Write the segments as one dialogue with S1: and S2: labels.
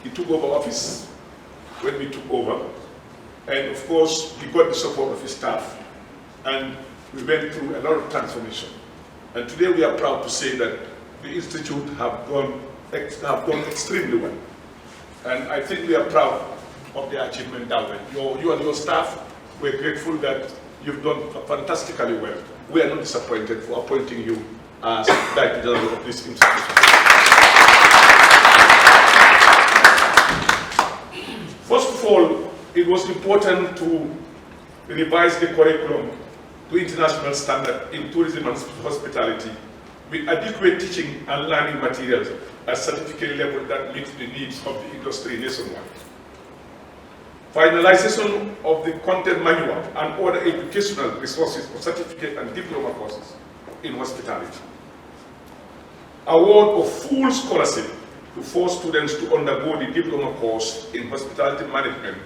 S1: He took over office when we took over. And of course, he got the support of his staff. And we went through a lot of transformation. And today we are proud to say that the Institute have done extremely well. And I think we are proud of the achievement that way. You and your staff, we're grateful that you've done fantastically well. We are not disappointed for appointing you as Director General of this institution. First of all, it was important to revise the curriculum to international standard in tourism and hospitality with adequate teaching and learning materials at certificate level that meets the needs of the industry nationwide. Finalization of the content manual and other educational resources for certificate and diploma courses in hospitality. Award of full scholarship to 4 students to undergo the diploma course in hospitality management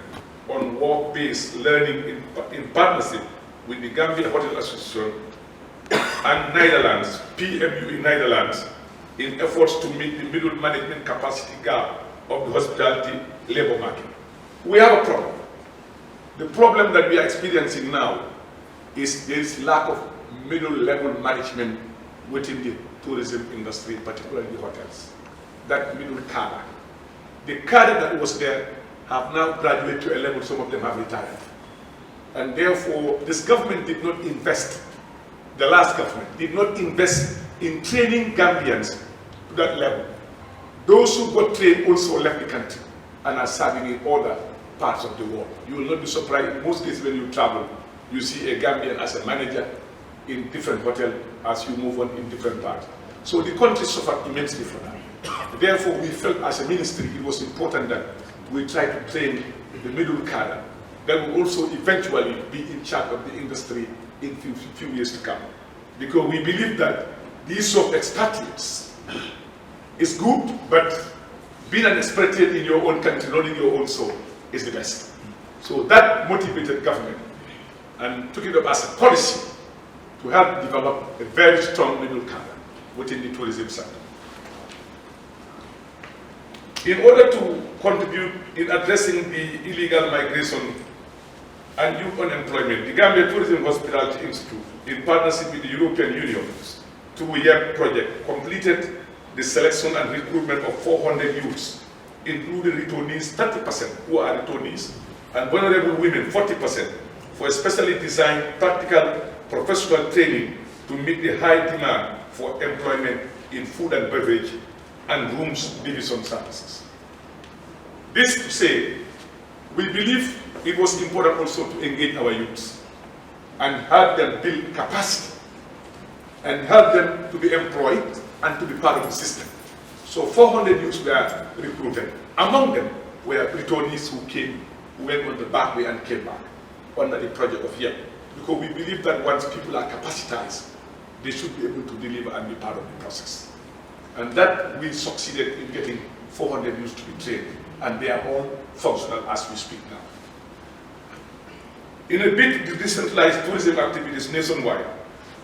S1: on work-based learning in partnership with the Gambia Hotel Association and Netherlands, PMU in Netherlands, in efforts to meet the middle management capacity gap of the hospitality labor market. We have a problem. The problem that we are experiencing now is there is lack of middle level management within the tourism industry, particularly the hotels. That middle cadre. The cadre that was there have now graduated to a level, some of them have retired. And therefore, this government did not invest, the last government did not invest in training Gambians to that level. Those who got trained also left the country and are serving in other parts of the world. You will not be surprised, in most cases when you travel, you see a Gambian as a manager in different hotels as you move on in different parts. So the country suffered immensely from that. Therefore, we felt as a ministry it was important that we try to train the middle cadre that will also eventually be in charge of the industry in few years to come. Because we believe that the issue of expatriates is good, but being an expatriate in your own country, not in your own soul, is the best. So that motivated government and took it up as a policy to help develop a very strong middle cadre within the tourism sector. In order to contribute in addressing the illegal migration and youth unemployment, the Gambia Tourism Hospitality Institute, in partnership with the European Union, two-year project, completed the selection and recruitment of 400 youths, including returnees, 30% who are returnees, and vulnerable women, 40%, for a specially designed practical professional training to meet the high demand for employment in food and beverage and rooms division services. This to say, we believe it was important also to engage our youths and help them build capacity and help them to be employed and to be part of the system. So 400 youths were recruited. Among them were returnees who went on the back way and came back under the project of YEP. Because we believe that once people are capacitized, they should be able to deliver and be part of the process. And that we succeeded in getting 400 youths to be trained, and they are all functional as we speak now. In a bid to decentralize tourism activities nationwide,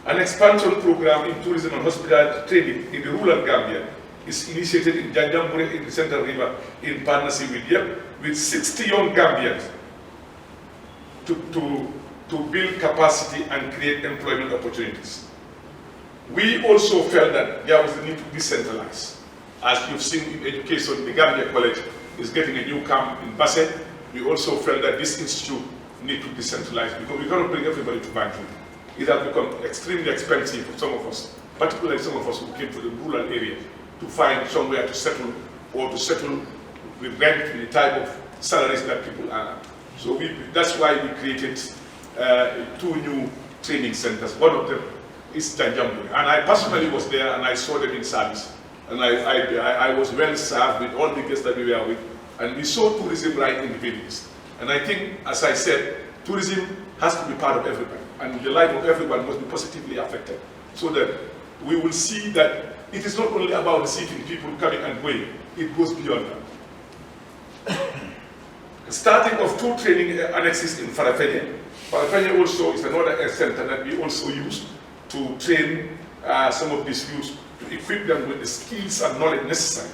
S1: an expansion program in tourism and hospitality training in the rural Gambia is initiated in Janjambure in the Central River in partnership with YEP, with 60 young Gambians to build capacity and create employment opportunities. We also felt that there was a need to decentralize. As you've seen in education, the Gambia College is getting a new camp in Basse. We also felt that this institute needs to decentralize because we cannot bring everybody to Banjul. It has become extremely expensive for some of us, particularly some of us who came to the rural area, to find somewhere to settle or to settle with rent with the type of salaries that people earn. So that's why we created 2 new training centers. One of them is Janjambure. And I personally was there and I saw them in service. And I was well served with all the guests that we were with. And we saw tourism right in the villages. And I think, as I said, tourism has to be part of everybody. And the life of everyone must be positively affected. So that we will see that it is not only about receiving people coming and going, it goes beyond that. Starting of 2 training annexes in Farafenni. Farafenni also is another center that we also use to train some of these youths, to equip them with the skills and knowledge necessary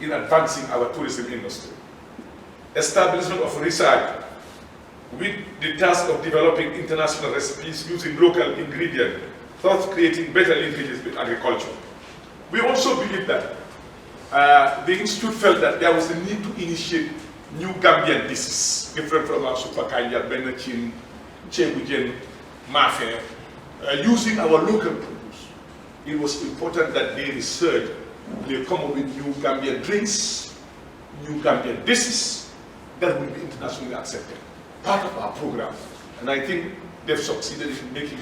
S1: in advancing our tourism industry. Establishment of research with the task of developing international recipes using local ingredients, thus creating better linkages with agriculture. We also believe that the Institute felt that there was a need to initiate new Gambian dishes, different from our super kanja, benachin, chebujen, mafe, using our local produce. It was important that they research, they come up with new Gambian drinks, new Gambian dishes that will be internationally accepted. Part of our program. And I think they've succeeded in making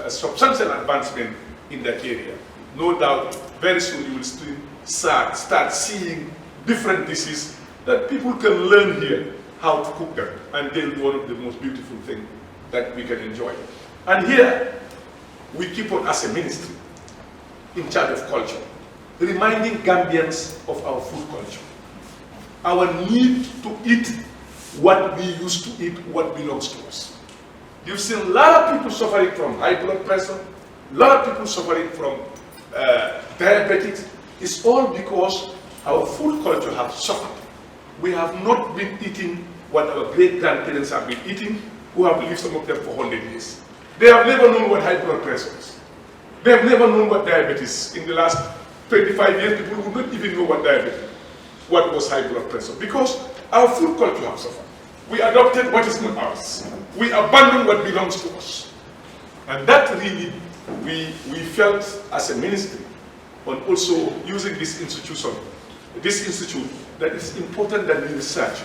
S1: a substantial advancement in that area. No doubt, very soon you will still start seeing different dishes that people can learn here how to cook them. And they'll be one of the most beautiful things that we can enjoy. And here, we keep on as a ministry in charge of culture, reminding Gambians of our food culture. Our need to eat what we used to eat, what belongs to us. You've seen a lot of people suffering from high blood pressure, a lot of people suffering from diabetes. It's all because our food culture has suffered. We have not been eating what our great-grandparents have been eating, who have lived some of them for 100 years. They have never known what high blood pressure is. They have never known what diabetes is. In the last 25 years, people would not even know what was high blood pressure, because our food culture has suffered. We adopted what is not ours. We abandoned what belongs to us. And that really, we felt as a ministry, on also using this institute, that it's important that we research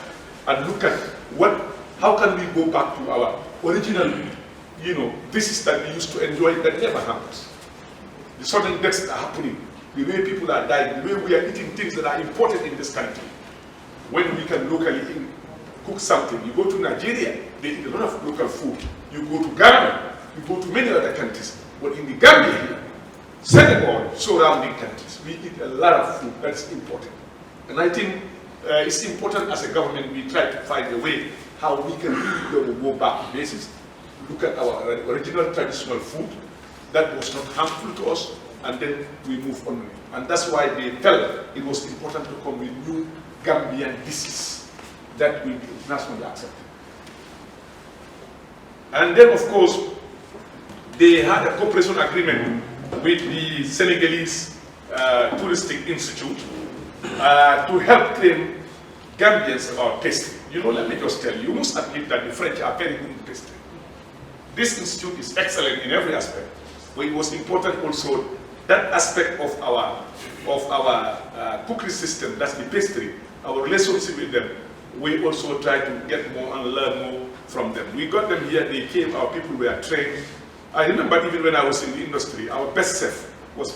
S1: and look at how can we go back to our original, dishes that we used to enjoy that never happens. The sudden deaths that are happening, the way people are dying, the way we are eating things that are important in this country. When we can locally cook something, you go to Nigeria, they eat a lot of local food. You go to Ghana, you go to many other countries. But in the Gambia, Senegal, surrounding countries, we eat a lot of food. That's important. And I think it's important as a government, we try to find a way how we can really go back to basics, look at our original traditional food that was not harmful to us, and then we move on. And that's why they felt it was important to come with new Gambian dishes that will be internationally accepted. And then, of course, they had a cooperation agreement with the Senegalese Touristic Institute to help train Gambians about pastry. Let me just tell you, you must admit that the French are very good in pastry. This institute is excellent in every aspect, but it was important also that aspect of our cookery system, that's the pastry, our relationship with them. We also try to get more and learn more from them. We got them here, they came, our people were trained. I remember even when I was in the industry, our best chef was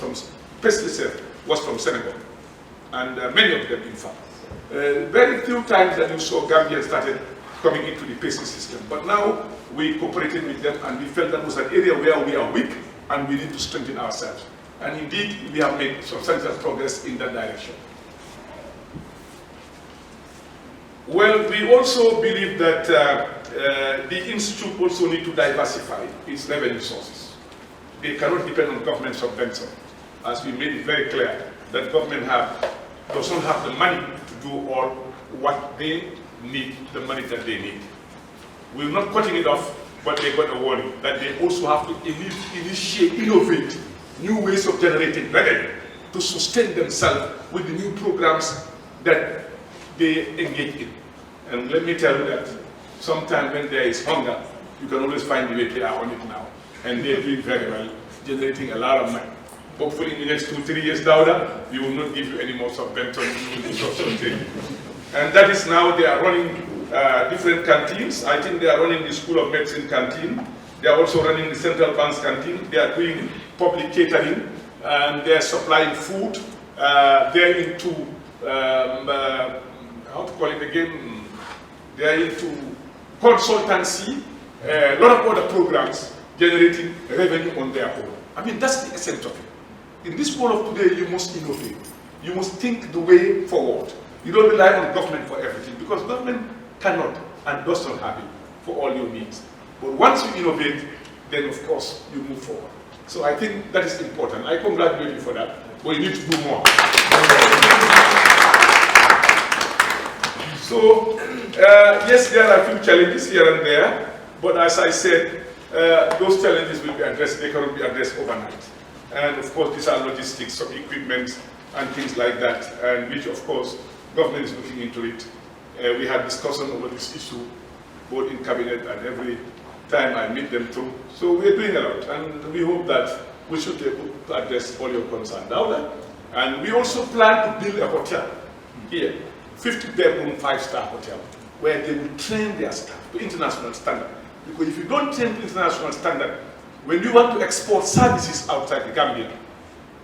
S1: pastry chef was from Senegal, and many of them, in fact. Very few times that you saw Gambians started coming into the pastry system, but now we cooperated with them, and we felt that was an area where we are weak, and we need to strengthen ourselves. And indeed, we have made substantial progress in that direction. Well, we also believe that the Institute also need to diversify its revenue sources. They cannot depend on government subvention, as we made it very clear that government does not have the money to do all what they need, the money that they need. We're not cutting it off, but they got a warning that they also have to innovate new ways of generating revenue to sustain themselves with the new programs that they engage in. And let me tell you that sometimes when there is hunger, you can always find the way they are on it now. And they're doing very well, generating a lot of money. Hopefully in the next 2-3 years, Dauda, we will not give you any more subvention. And that is now they are running different canteens. I think they are running the School of Medicine canteen. They are also running the Central Bank's canteen. They are doing public catering, and they are supplying food. They are into, how to call it again? They are into consultancy, a lot of other programs generating revenue on their own. I mean, that's the essence of it. In this world of today, you must innovate. You must think the way forward. You don't rely on government for everything, because government cannot and does not have it for all your needs. But once you innovate, then of course you move forward. So I think that is important. I congratulate you for that, but you need to do more. So, yes, there are a few challenges here and there, but as I said, those challenges will be addressed, they cannot be addressed overnight. And of course, these are logistics of equipment and things like that, and which of course, government is looking into it. We had discussion over this issue, both in cabinet and every time I meet them too. So we're doing a lot, and we hope that we should be able to address all your concerns now. And we also plan to build a hotel here, 50-bedroom, 5-star hotel, where they will train their staff to international standard. Because if you don't train to international standard, when you want to export services outside the Gambia,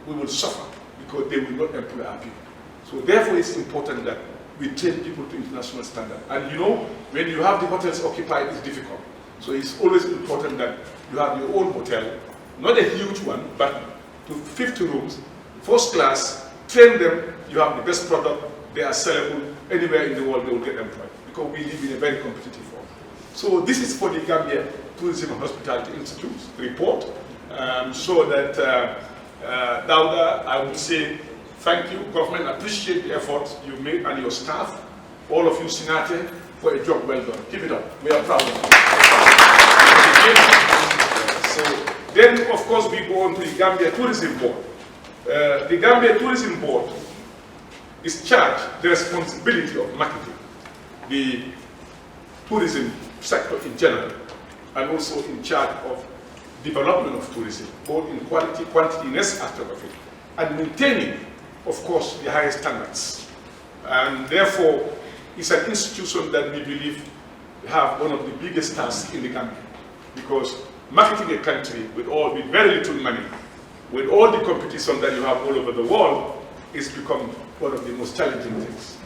S1: we will suffer because they will not employ our people. So therefore, it's important that we train people to international standard. And you know, when you have the hotels occupied, it's difficult. So it's always important that you have your own hotel, not a huge one, but to 50 rooms, first class, train them, you have the best product, they are sellable, anywhere in the world they will get employed, because we live in a very competitive world. So this is for the Gambia Tourism and Hospitality Institute's report, so that, Dauda, I would say, thank you, government, appreciate the effort you made and your staff, all of you, Sinate, for a job well done. Keep it up, we are proud of you. So then, of course, we go on to the Gambia Tourism Board. The Gambia Tourism Board is charged the responsibility of marketing the tourism sector in general, and also in charge of development of tourism, both in quality, quantity, and aspect of it, and maintaining, of course, the highest standards. And therefore, it's an institution that we believe have one of the biggest tasks in the Gambia, because marketing a country with very little money, with all the competition that you have all over the world, is become one of the most challenging things.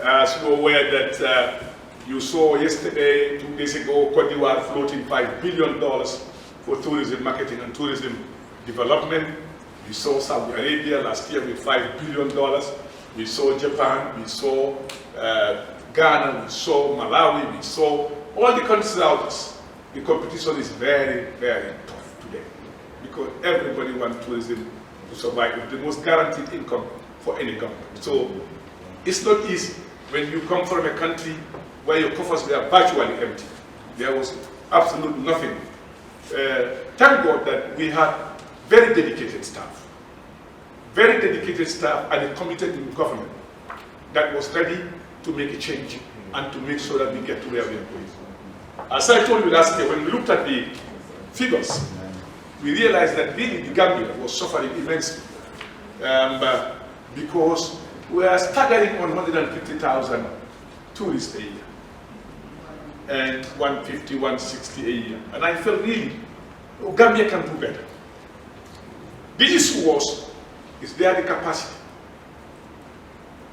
S1: As you're aware that you saw yesterday, 2 days ago, Cote d'Ivoire floating $5 billion for tourism marketing and tourism development. We saw Saudi Arabia last year with $5 billion. We saw Japan, we saw Ghana, we saw Malawi, we saw all the countries out there. The competition is very, very tough today, because everybody wants tourism to survive with the most guaranteed income for any government. So it's not easy when you come from a country where your coffers were virtually empty. There was absolutely nothing. Thank God that we had very dedicated staff and a committed government that was ready to make a change and to make sure that we get to where we are going. As I told you last year, when we looked at the figures, we realized that really the Gambia was suffering immensely, because we are staggering 150,000 tourists a year, and 150, 160 a year. And I felt really, Gambia can do better. The issue was, is there the capacity?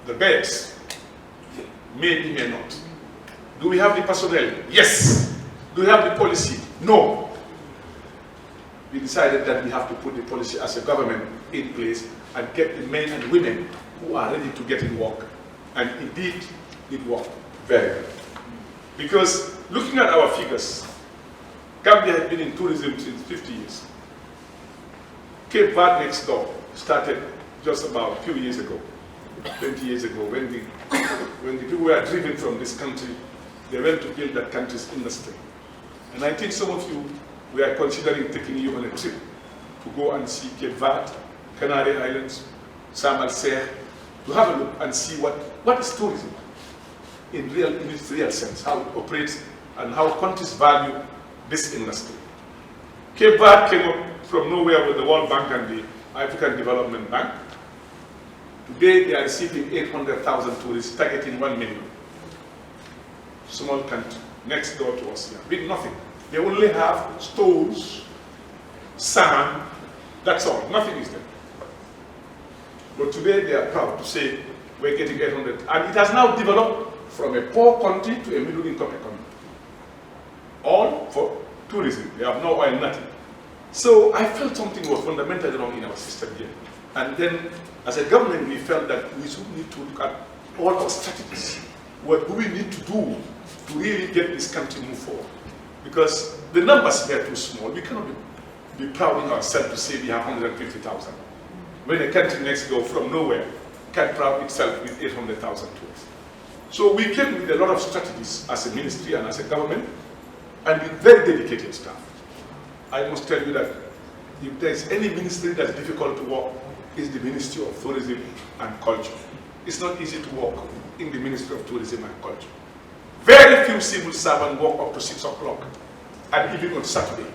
S1: The beds, maybe, may not. Do we have the personnel? Yes. Do we have the policy? No. We decided that we have to put the policy as a government in place and get the men and women who are ready to get in work. And indeed, it worked very well. Because looking at our figures, Gambia has been in tourism since 50 years. Cape Verde next door started just about a few years ago, 20 years ago, when the people were driven from this country. They went to build that country's industry. And I think some of you, we are considering taking you on a trip to go and see Cape Verde, Canary Islands, Sam al-Ser, to have a look and see what is tourism in its real sense, how it operates and how countries value this industry. Cape Verde came up from nowhere with the World Bank and the African Development Bank. Today they are receiving 800,000 tourists, targeting 1 million. Small country, next door to us here, with nothing. They only have stones, sand, that's all, nothing is there. But today they are proud to say we're getting 800, and it has now developed from a poor country to a middle-income economy. All for tourism, they have no oil, nothing. So I felt something was fundamentally wrong in our system here. And then, as a government, we felt that we should need to look at all our strategies. What do we need to do to really get this country move forward? Because the numbers are too small. We cannot be proud in ourselves to say we have 150,000. When a country next door from nowhere can proud itself with 800,000 tourists. So we came with a lot of strategies as a ministry and as a government, and with very dedicated staff. I must tell you that if there is any ministry that's difficult to work, it's the Ministry of Tourism and Culture. It's not easy to work in the Ministry of Tourism and Culture. Very few civil servants work up to 6 o'clock, and even on Saturday,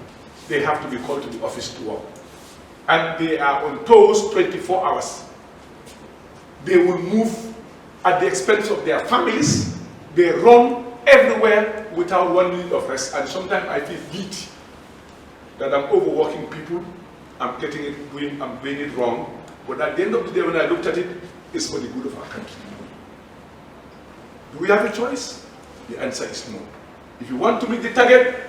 S1: they have to be called to the office to work. And they are on toes 24 hours. They will move at the expense of their families. They run everywhere without 1 minute of rest, and sometimes I feel guilty that I'm overworking people, I'm doing it wrong, but at the end of the day when I looked at it, it's for the good of our country. Do we have a choice? The answer is no. If you want to meet the target,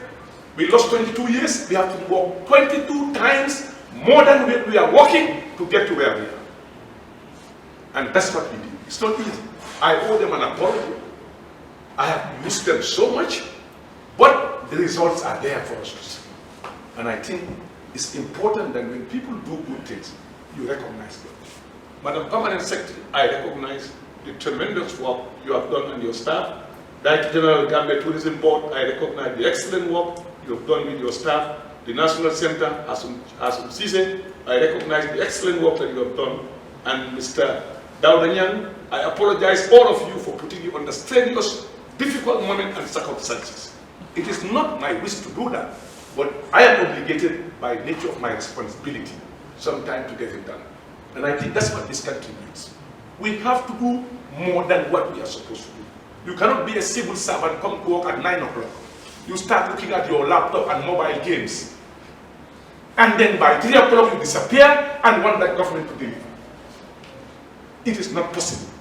S1: we lost 22 years, we have to work 22 times more than we are working to get to where we are. And that's what we did. It's not easy. I owe them an apology. I have missed them so much, but the results are there for us to see. And I think it's important that when people do good things, you recognize them. Madam Permanent Secretary, I recognize the tremendous work you have done and your staff. Director General Gambia Tourism Board, I recognize the excellent work you have done with your staff. The National Center, Asum Cisse, I recognize the excellent work that you have done. And Mr. Daudanyan, I apologize all of you for putting you under strenuous, difficult moment and circumstances. It is not my wish to do that, but I am obligated by nature of my responsibility sometime to get it done. And I think that's what this country needs. We have to do more than what we are supposed to do. You cannot be a civil servant, come to work at 9 o'clock. You start looking at your laptop and mobile games. And then by 3 o'clock you disappear and want that government to deliver. It is not possible.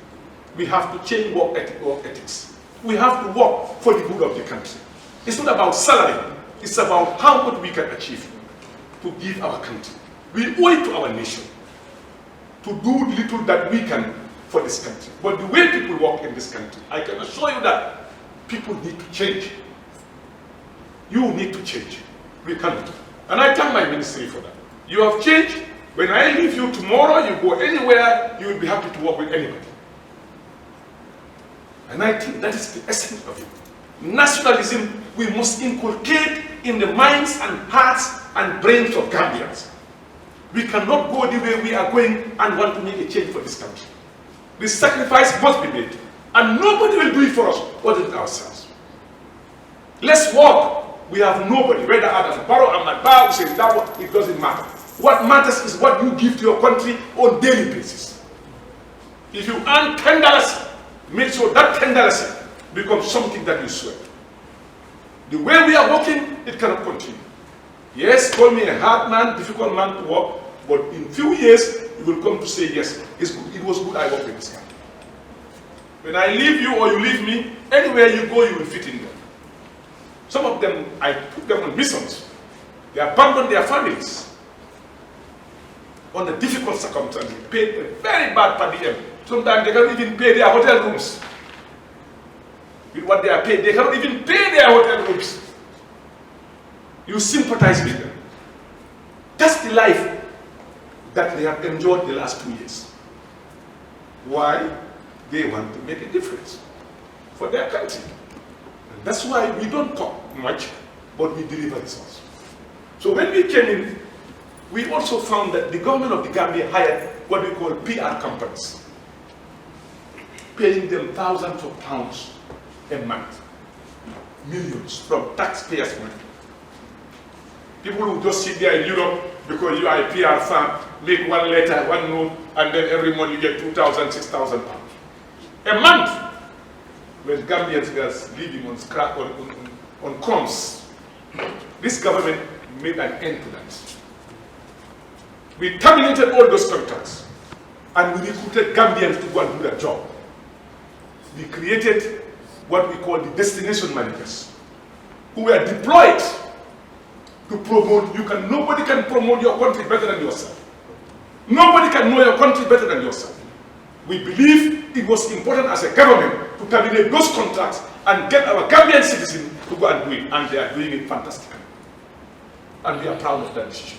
S1: We have to change work ethics. We have to work for the good of the country. It's not about salary. It's about how much we can achieve to give our country. We owe it to our nation to do little that we can for this country. But the way people work in this country, I can assure you that people need to change. You need to change. We cannot. And I thank my ministry for that. You have changed. When I leave you tomorrow, you go anywhere, you will be happy to work with anybody. And I think that is the essence of it. Nationalism, we must inculcate in the minds and hearts and brains of Gambians. We cannot go the way we are going and want to make a change for this country. The sacrifice must be made. And nobody will do it for us other than ourselves. Let's walk. We have nobody, whether Adam Barrow, Ahmad Ba, Hussein Dabo, it doesn't matter. What matters is what you give to your country on a daily basis. If you earn $10, make sure that $10 becomes something that you sweat. The way we are working, it cannot continue. Yes, call me a hard man, difficult man to work, but in few years, you will come to say, yes, it was good I worked in this country. When I leave you or you leave me, anywhere you go, you will fit in there. Some of them, I put them on missions. They abandoned their families under difficult circumstances, paid a very bad per diem. Sometimes they cannot even pay their hotel rooms. With what they are paid, they cannot even pay their hotel rooms. You sympathize with them. That's the life that they have enjoyed the last 2 years. Why? They want to make a difference for their country. And that's why we don't talk much, but we deliver results. So when we came in, we also found that the government of the Gambia hired what we call PR companies, paying them thousands of pounds a month, millions from taxpayers' money. People who just sit there in Europe because you are a PR firm, make one letter, one note, and then every month you get 2,000, 6,000 pounds. A month, when Gambians were living on scrap, on crumbs. This government made an end to that. We terminated all those contracts and we recruited Gambians to go and do their job. We created what we call the destination managers, who were deployed to promote. Nobody can promote your country better than yourself. Nobody can know your country better than yourself. We believe it was important as a government to terminate those contracts and get our Gambian citizens to go and do it, and they are doing it fantastically. And we are proud of that decision.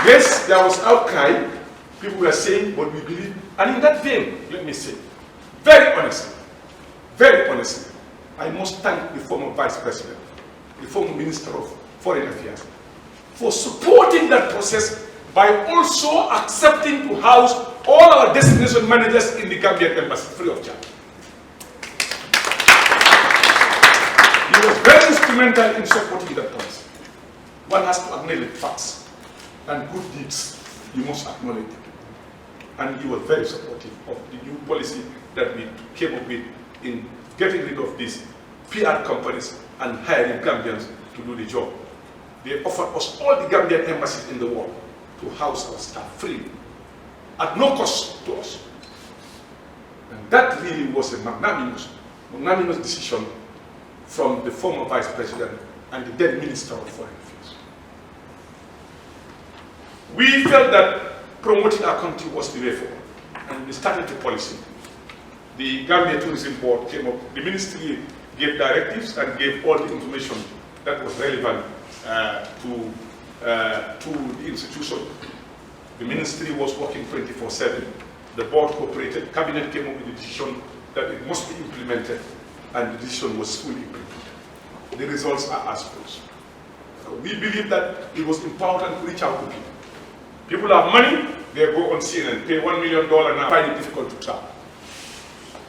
S1: Yes, there was outcry people were saying what we believe. And in that vein, let me say, very honestly, I must thank the former Vice President, the former Minister of Foreign Affairs, for supporting that process by also accepting to house all our destination managers in the Gambian embassy free of charge. He was very instrumental in supporting that policy. One has to acknowledge facts and good deeds. You must acknowledge it. And he was very supportive of the new policy that we came up with in getting rid of these PR companies and hiring Gambians to do the job. They offered us all the Gambian embassies in the world to house our staff freely, at no cost to us. And that really was a magnanimous decision from the former Vice President and the then Minister of Foreign Affairs. We felt that promoting our country was the way forward, and we started the policy. The Gambia Tourism Board came up, the ministry gave directives and gave all the information that was relevant to the institution. The ministry was working 24/7. The board cooperated. Cabinet came up with the decision that it must be implemented, and the decision was fully implemented. The results are as follows. So we believe that it was important to reach out to people. People have money, they go on CNN, pay $1 million now, find it difficult to travel.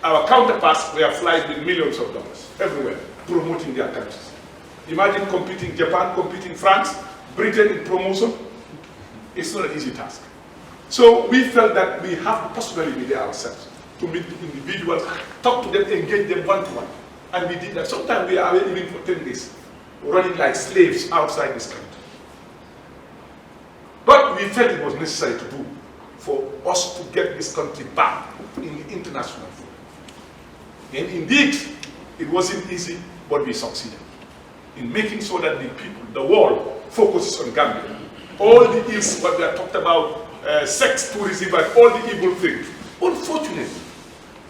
S1: Our counterparts, they are flying with millions of dollars everywhere, promoting their countries. Imagine competing Japan, competing France, Britain in promotion. It's not an easy task. So we felt that we have to personally be there ourselves, to meet individuals, talk to them, engage them one-to-one. And we did that. Sometimes we are even for 10 days, running like slaves outside this country. But we felt it was necessary to do for us to get this country back in the international forum. And indeed, it wasn't easy, but we succeeded in making sure that the people, the world, focuses on Gambia. All the ills, what we have talked about, sex tourism and all the evil things. Unfortunately,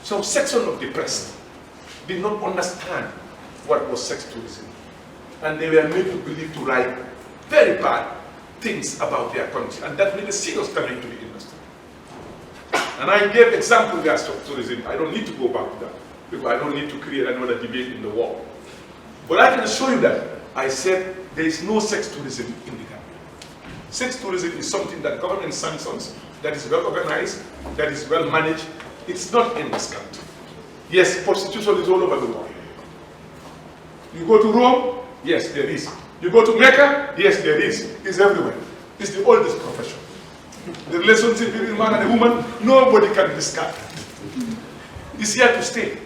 S1: some section of the press did not understand what was sex tourism. And they were made to believe to write very bad things about their country. And that made a serious damage to the industry. And I gave example of sex tourism. I don't need to go back to that, because I don't need to create another debate in the world. But I can assure you that I said there is no sex tourism in the Gambia. Sex tourism is something that government sanctions, that is well organized, that is well managed. It's not in this country. Yes, prostitution is all over the world. You go to Rome, yes, there is. You go to Mecca, yes, there is. It's everywhere. It's the oldest profession. The relationship between a man and a woman, nobody can discard. It's here to stay.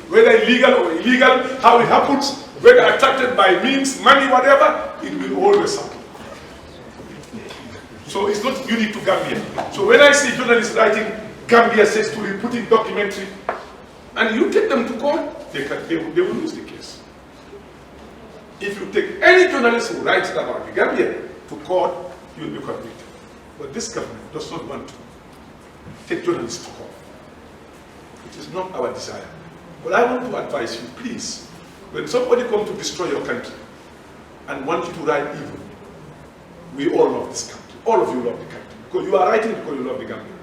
S1: Whether illegal or illegal, how it happens, whether attracted by means, money, whatever, it will always happen. So it's not unique to Gambia. So when I see journalists writing Gambia sex tourism, putting documentary, and you take them to court, they will lose the case. If you take any journalist who writes about the Gambia to court, you will be convicted. But this government does not want to take journalists to court. It is not our desire. But I want to advise you, please, when somebody comes to destroy your country and want you to write evil, we all love this country. All of you love the country. Because you are writing because you love the Gambia.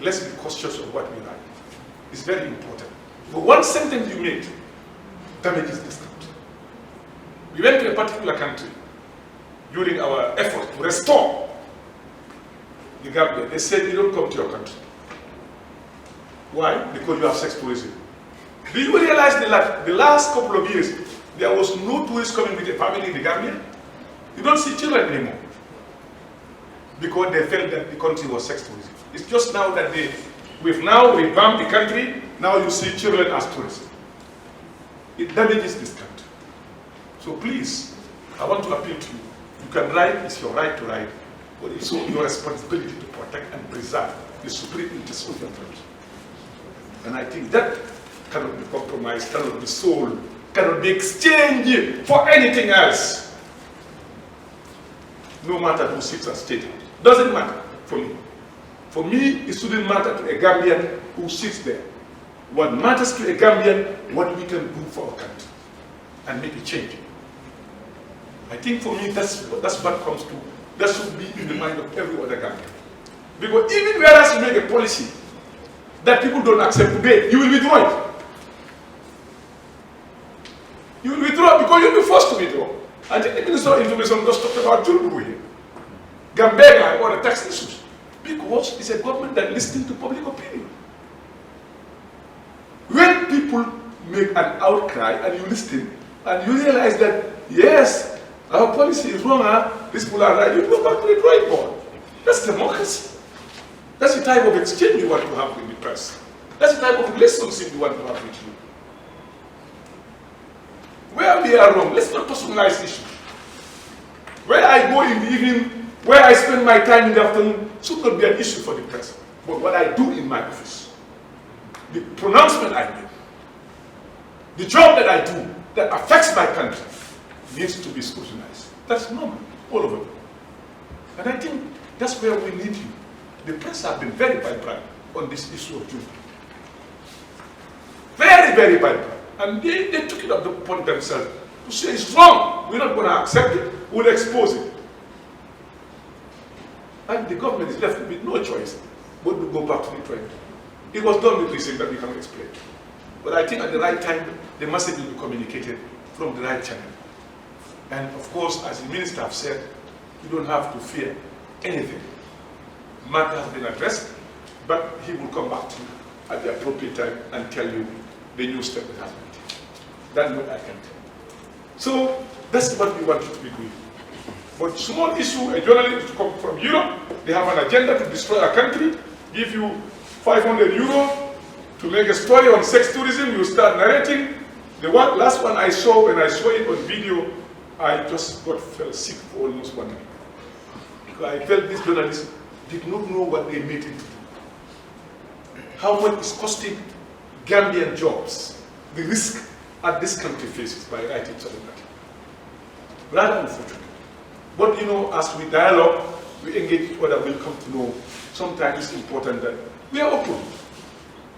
S1: Let's be cautious of what we write. It's very important. But one sentence you made damages this country. We went to a particular country during our effort to restore the Gambia. They said, you don't come to your country. Why? Because you have sex tourism. Do you realize the last couple of years, there was no tourist coming with a family in the Gambia? You don't see children anymore. Because they felt that the country was sex tourism. It's just now that we've now revamped the country, now you see children as tourists. It damages this country. So please, I want to appeal to you. You can write, it's your right to write, but it's your responsibility to protect and preserve the supreme interests of your country. And I think that cannot be compromised, cannot be sold, cannot be exchanged for anything else. No matter who sits at State House. Doesn't matter for me. For me, it shouldn't matter to a Gambian who sits there. What matters to a Gambian, what we can do for our country and make a change. I think for me, that's what comes to, that should be in the mind of every other Gambian. Because even whereas you make a policy that people don't accept today, you will withdraw it. You will withdraw because you'll be forced to withdraw. I think the Minister of Information just talked about Julbu here, Gambega, or the tax issues. Because it's a government that listens to public opinion. When people make an outcry and you listen, and you realize that, yes, our policy is wrong, these people are right, you go back to the drawing board. That's democracy. That's the type of exchange you want to have with the press. That's the type of relationship you want to have with you. Where we are wrong, let's not personalize issues. Where I go in the evening, where I spend my time in the afternoon, should not be an issue for the press. But what I do in my office, the pronouncement I make, the job that I do that affects my country needs to be scrutinized. That's normal, all over. And I think that's where we need you. The press have been very vibrant on this issue of Juba. Very, very vibrant. And they took it upon themselves to say it's wrong. We're not going to accept it. We'll expose it. And the government is left with no choice but to go back to the trend. It was done with reason that we cannot explain. But I think at the right time, the message will be communicated from the right channel. And of course, as the minister has said, you don't have to fear anything. The matter has been addressed, but he will come back to you at the appropriate time and tell you the new step that has been taken. That's what I can tell you. So that's what we want you to be doing. But small issue, a journalist to come from Europe, they have an agenda to destroy our country, give you 500 euro to make a story on sex tourism, you start narrating. The last one I saw, when I saw it on video, I just fell sick for almost 1 week. Because I felt these journalists did not know what they made it to do. How much is costing Gambian jobs, the risk that this country faces by writing something like that. Rather unfortunate. But you know, as we dialogue, we engage each other, we'll come to know sometimes it's important that we are open.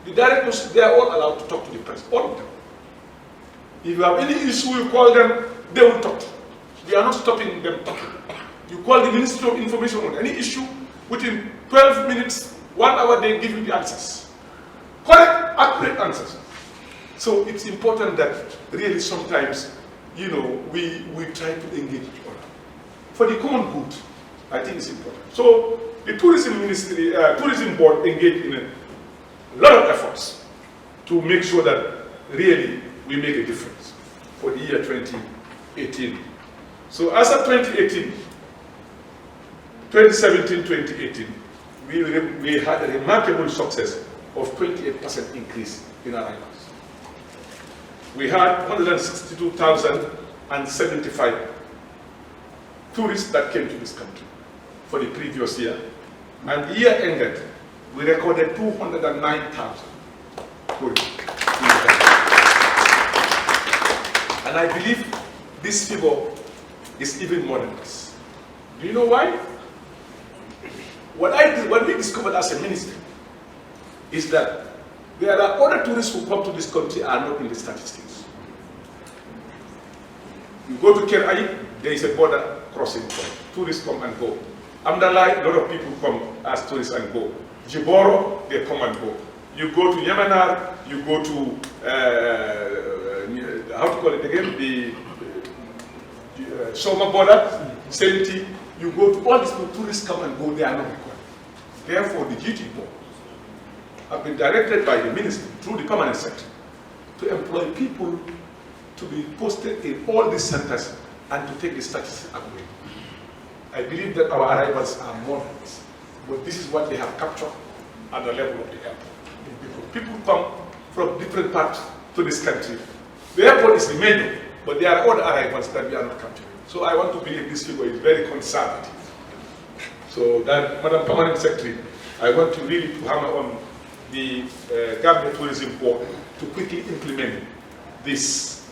S1: The directors, they are all allowed to talk to the press, all of them. If you have any issue, you call them, they will talk. We are not stopping them talking. You call the Ministry of Information on any issue, within 12 minutes, 1 hour, they give you the answers. Correct, accurate answers. So it's important that really sometimes, you know, we try to engage each other. For the common good, I think it's important. So the Tourism Ministry, Tourism Board engaged in a lot of efforts to make sure that really we make a difference for the year 2018. So as of 2018, 2017-2018, we had a remarkable success of 28% increase in arrivals. We had 162,075 tourists that came to this country for the previous year. And the year ended, we recorded 209,000 tourists. And I believe this figure is even more than this. Do you know why? What we discovered as a ministry is that there are other tourists who come to this country are not in the statistics. You go to Kerai, there is a border crossing point. Tourists come and go. Amdalai, a lot of people come as tourists and go. Jiboro, they come and go. You go to Yamanar, you go to, how to call it again, the Soma border, Senti, you go to all these people, tourists come and go, they are not required. Therefore, the duty board have been directed by the ministry through the permanent secretary to employ people to be posted in all these centers and to take the statistics away. I believe that our arrivals are more than this, but this is what they have captured at the level of the airport. People come from different parts to this country. The airport is the major, but there are other arrivals that we are not capturing. So I want to believe this figure is very conservative. So that, Madam Permanent Secretary, I want to really hammer on the Gambia Tourism Board to quickly implement this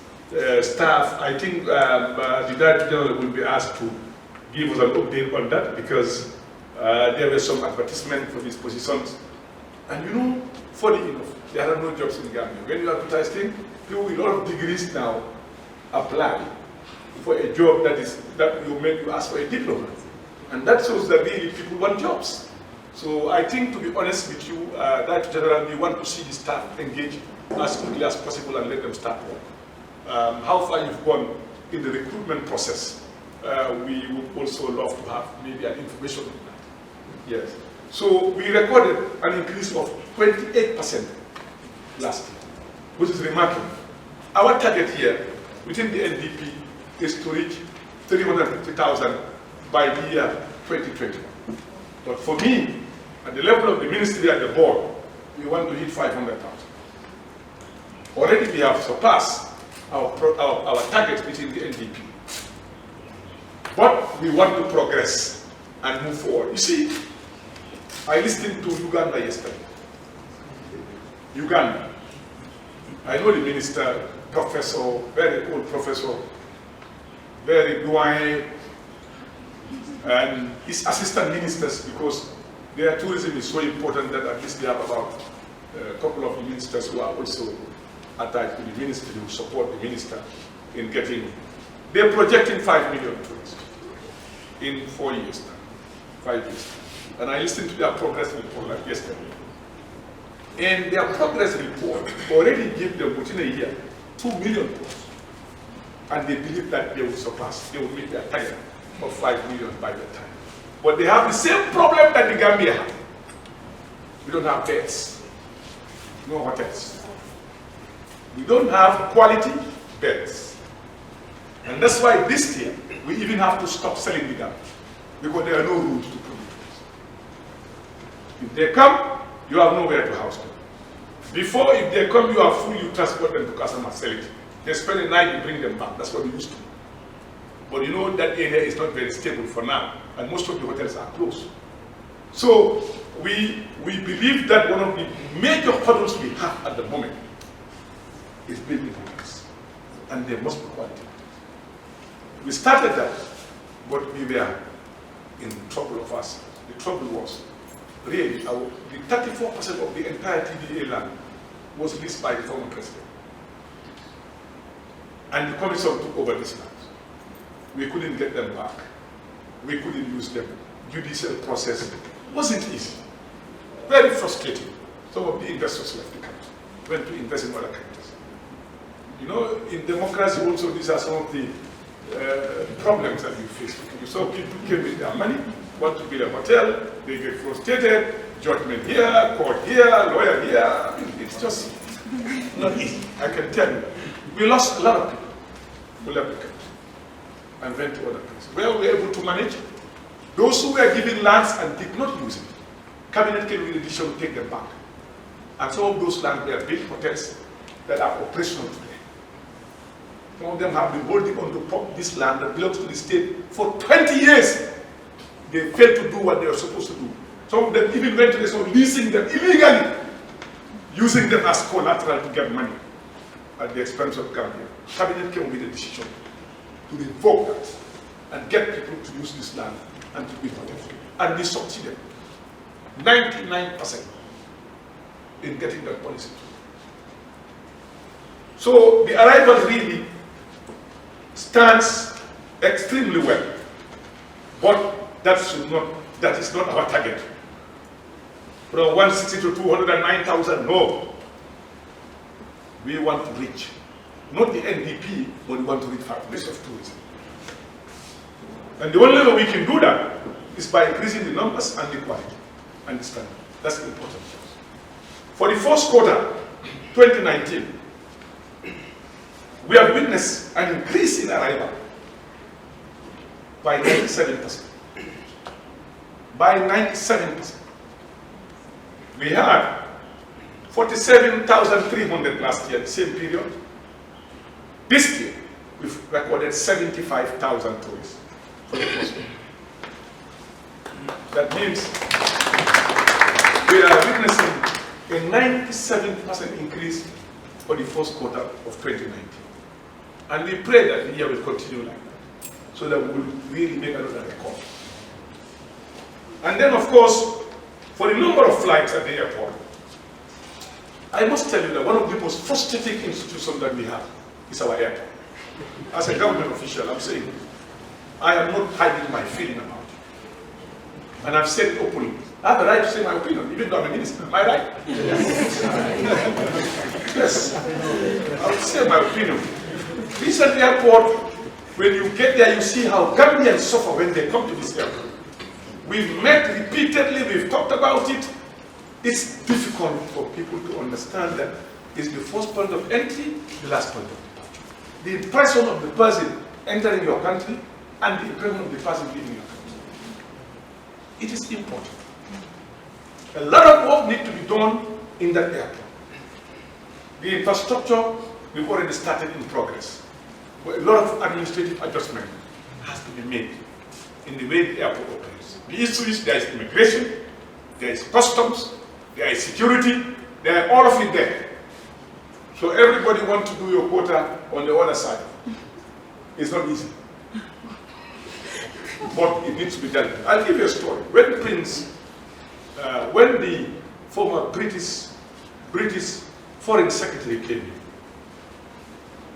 S1: staff. I think the Director General will be asked to give us an update on that because there were some advertisements for these positions. And you know, funny enough, there are no jobs in Gambia. When you advertise things, people with a lot of degrees now apply for a job that you ask for a diploma. And that shows that really people want jobs. So I think, to be honest with you, Director General, we want to see the staff engage as quickly as possible and let them start work. How far you've gone in the recruitment process, we would also love to have maybe an information on that. Yes. So we recorded an increase of 28% last year, which is remarkable. Our target here within the NDP is to reach 350,000 by the year 2021. But for me, at the level of the ministry and the board, we want to hit 500,000. Already we have surpassed our target within the NDP. But we want to progress and move forward. You see, I listened to Uganda yesterday. Uganda. I know the minister, professor, very old professor, very doyen, and his assistant ministers, because their tourism is so important that at least they have about a couple of ministers who are also attached to the ministry, who support the minister in getting, they're projecting 5 million tourists in 4 years time, 5 years time. And I listened to their progress report like yesterday. And their progress report already gave them within a year 2 million tourists. And they believe that they will surpass, they will meet their target of 5 million by that time. But they have the same problem that the Gambia has. We don't have beds, no hotels. We don't have quality beds. And that's why this year, we even have to stop selling the Gambia, because there are no rooms to put it. If they come, you have nowhere to house them. Before, if they come, you are full, you transport them to Kasama, sell it. They spend the night, you bring them back. That's what we used to do. But you know that area is not very stable for now, and most of the hotels are closed. So we believe that one of the major hurdles we have at the moment is building hotels, and they must be quality. We started that, but we were in trouble of us. The trouble was, really, the 34% of the entire TDA land was leased by the former president. And the commission took over this land. We couldn't get them back. We couldn't use them. Judicial process wasn't easy. Very frustrating. Some of the investors left the country, went to invest in other countries. You know, in democracy also, these are some of the problems that we face. You saw people came with their money, want to build a hotel, they get frustrated, judgment here, court here, lawyer here. I mean, it's just not easy. I can tell you. We lost a lot of people who left the country and went to other places. Where we were able to manage, those who were given lands and did not use it, cabinet came with a decision to take them back. And some of those lands were big hotels that are operational today. Some of them have been holding on to this land that belongs to the state for 20 years. They failed to do what they were supposed to do. Some of them even went to the store leasing them illegally, using them as collateral to get money at the expense of Gambia. Cabinet came with a decision to revoke that and get people to use this land and to build hotels. And we succeeded 99% in getting that policy. So the arrival really stands extremely well, but that is not our target. From 160 to 209,000, no. We want to reach, not the NDP, but we want to reach 5 million of tourism. And the only way we can do that is by increasing the numbers and the quality and the standard. That's the important thing. For the first quarter, 2019, we have witnessed an increase in arrival by 97%. By 97%. We had 47,300 last year, the same period. This year, we've recorded 75,000 tourists for the first year. That means we are witnessing a 97% increase for the first quarter of 2019. And we pray that the year will continue like that, so that we will really make another record. And then, of course, for the number of flights at the airport, I must tell you that one of the most frustrating institutions that we have is our airport. As a government official, I'm saying, I am not hiding my feeling about it. And I've said openly, I have a right to say my opinion, even though I'm a minister. Am I right? Yes. I will say my opinion. This airport, when you get there, you see how Gambians suffer when they come to this airport. We've met repeatedly, we've talked about it. It's difficult for people to understand that it's the first point of entry, the last point of departure. The impression of the person entering your country and the impression of the person leaving your country. It is important. A lot of work needs to be done in that airport. The infrastructure, we've already started in progress. But a lot of administrative adjustment has to be made in the way the airport operates. The issue is there is immigration, there is customs, there is security, there are all of it there. So everybody wants to do your quota on the other side. It's not easy. But it needs to be done. I'll give you a story. When the former British Foreign Secretary came here,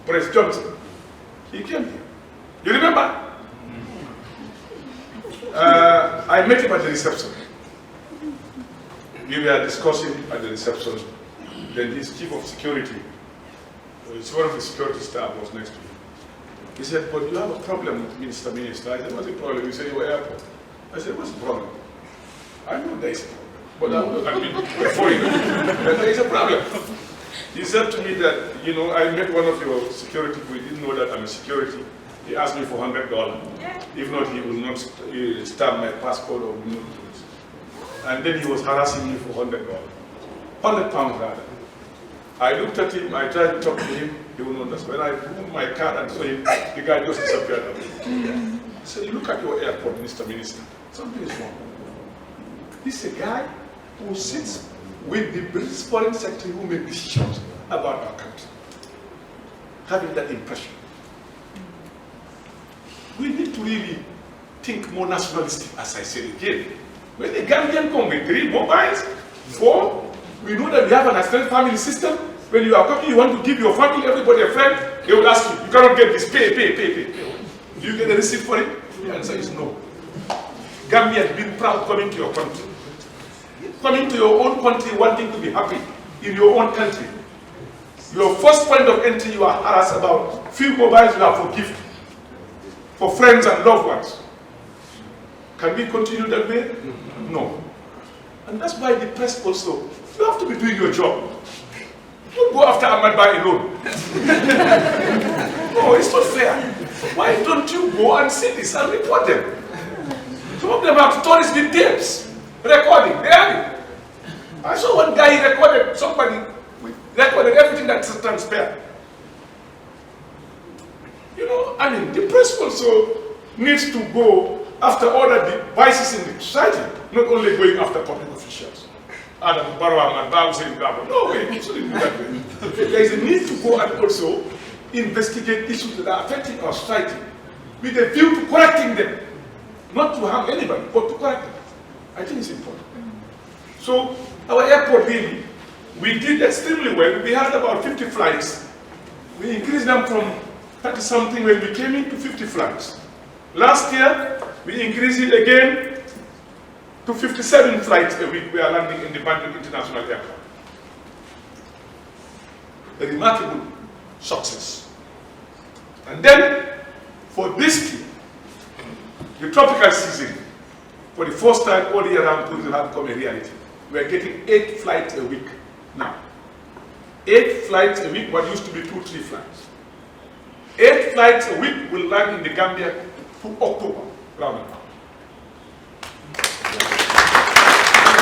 S1: Boris Johnson, he came here. You remember? I met him at the reception. We were discussing at the reception. Then his chief of security, one of the security staff was next to him. He said, but you have a problem with Minister. I said, what's the problem? He said, your airport. I said, what's the problem? I know there is a problem, but I'm not going to be before you. But there is a problem. He said to me that, I met one of your security who didn't know that I'm a security. He asked me for $100. Yeah. If not, he will not stamp my passport or will not do it. And then he was harassing me for $100. £100 rather. I looked at him, I tried to talk to him, he wouldn't understand. When I moved my card and saw him, the guy just disappeared. I said, look at your airport, Mr. Minister. Something is wrong. This is a guy who sits with the British Foreign Secretary who made decisions about our country. Having that impression. We need to really think more nationalistic, as I said again. When the Gambian come with 3 mobiles, 4, we know that we have an extended family system. When you are coming, you want to give your family, everybody a friend, they will ask you, you cannot get this, pay. Do you get a receipt for it? The answer is no. Gambia has been proud coming to your country. Coming to your own country, wanting to be happy in your own country. Your first point of entry, you are harassed about few mobiles you have for gift, for friends and loved ones. Can we continue that way? No. And that's why the press also, you have to be doing your job. Don't go after Ahmad Bai alone. No, it's not fair. Why don't you go and see this and report them? Some of them have stories with tapes, recording, they have it. I saw one guy recorded, somebody recorded everything that transpired. The press also needs to go after all the vices in the society, not only going after public officials. Adam Barrow and Babu saying, no way, it shouldn't be that way. There is a need to go and also investigate issues that are affecting our society with a view to correcting them. Not to harm anybody, but to correct them. I think it's important. So, our airport really, we did extremely well. We had about 50 flights. We increased them from 30-something when we came in to 50 flights. Last year, we increased it again to 57 flights a week. We are landing in the Banjul International Airport. A remarkable success. And then, for this year, the tropical season, for the first time all year round, tourism has become a reality. We are getting 8 flights a week now. 8 flights a week, what used to be 2-3 flights. 8 flights a week will land in the Gambia to October, round about.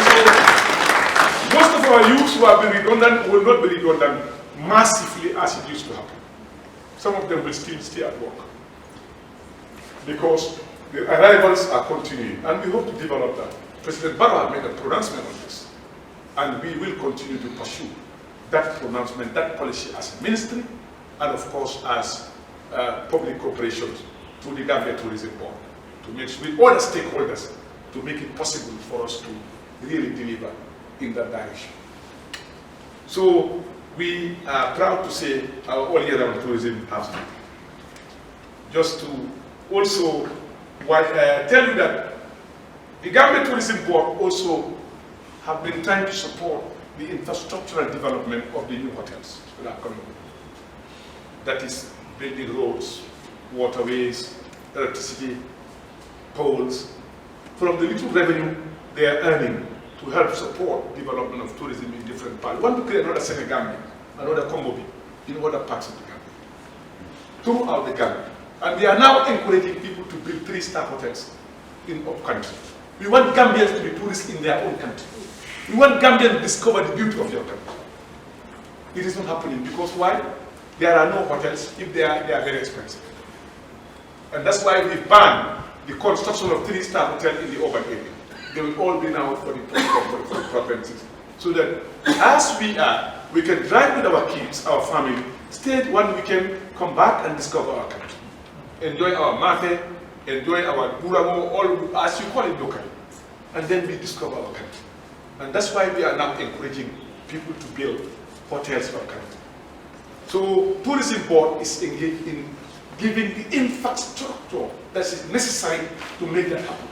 S1: So, most of our youths who have been redundant will not be redundant massively as it used to happen. Some of them will still stay at work because the arrivals are continuing, and we hope to develop that. President Barrow made a pronouncement on this, and we will continue to pursue that pronouncement, that policy as a ministry, and of course as public corporations through the Gambia Tourism Board, to make sure with all the stakeholders to make it possible for us to really deliver in that direction. So we are proud to say our all year round tourism has been. Just to also tell you that the Gambia Tourism Board also have been trying to support the infrastructural development of the new hotels that are coming. That is building roads, waterways, electricity, poles. From the little revenue they are earning to help support development of tourism in different parts. We want to create another Senegambia, another Kombobi in other parts of the Gambia, throughout the Gambia. And we are now encouraging people to build 3-star hotels in our country. We want Gambians to be tourists in their own country. We want Gambians to discover the beauty of your country. It is not happening because why? There are no hotels. If they are very expensive. And that's why we banned the construction of 3-star hotels in the urban area. They will all be now for the provinces. So that as we can drive with our kids, our family, stay 1 weekend, come back and discover our country. Enjoy our mate, enjoy our burago, all as you call it locally. And then we discover our country. And that's why we are now encouraging people to build hotels for our country. So tourism board is engaged in giving the infrastructure that is necessary to make that happen.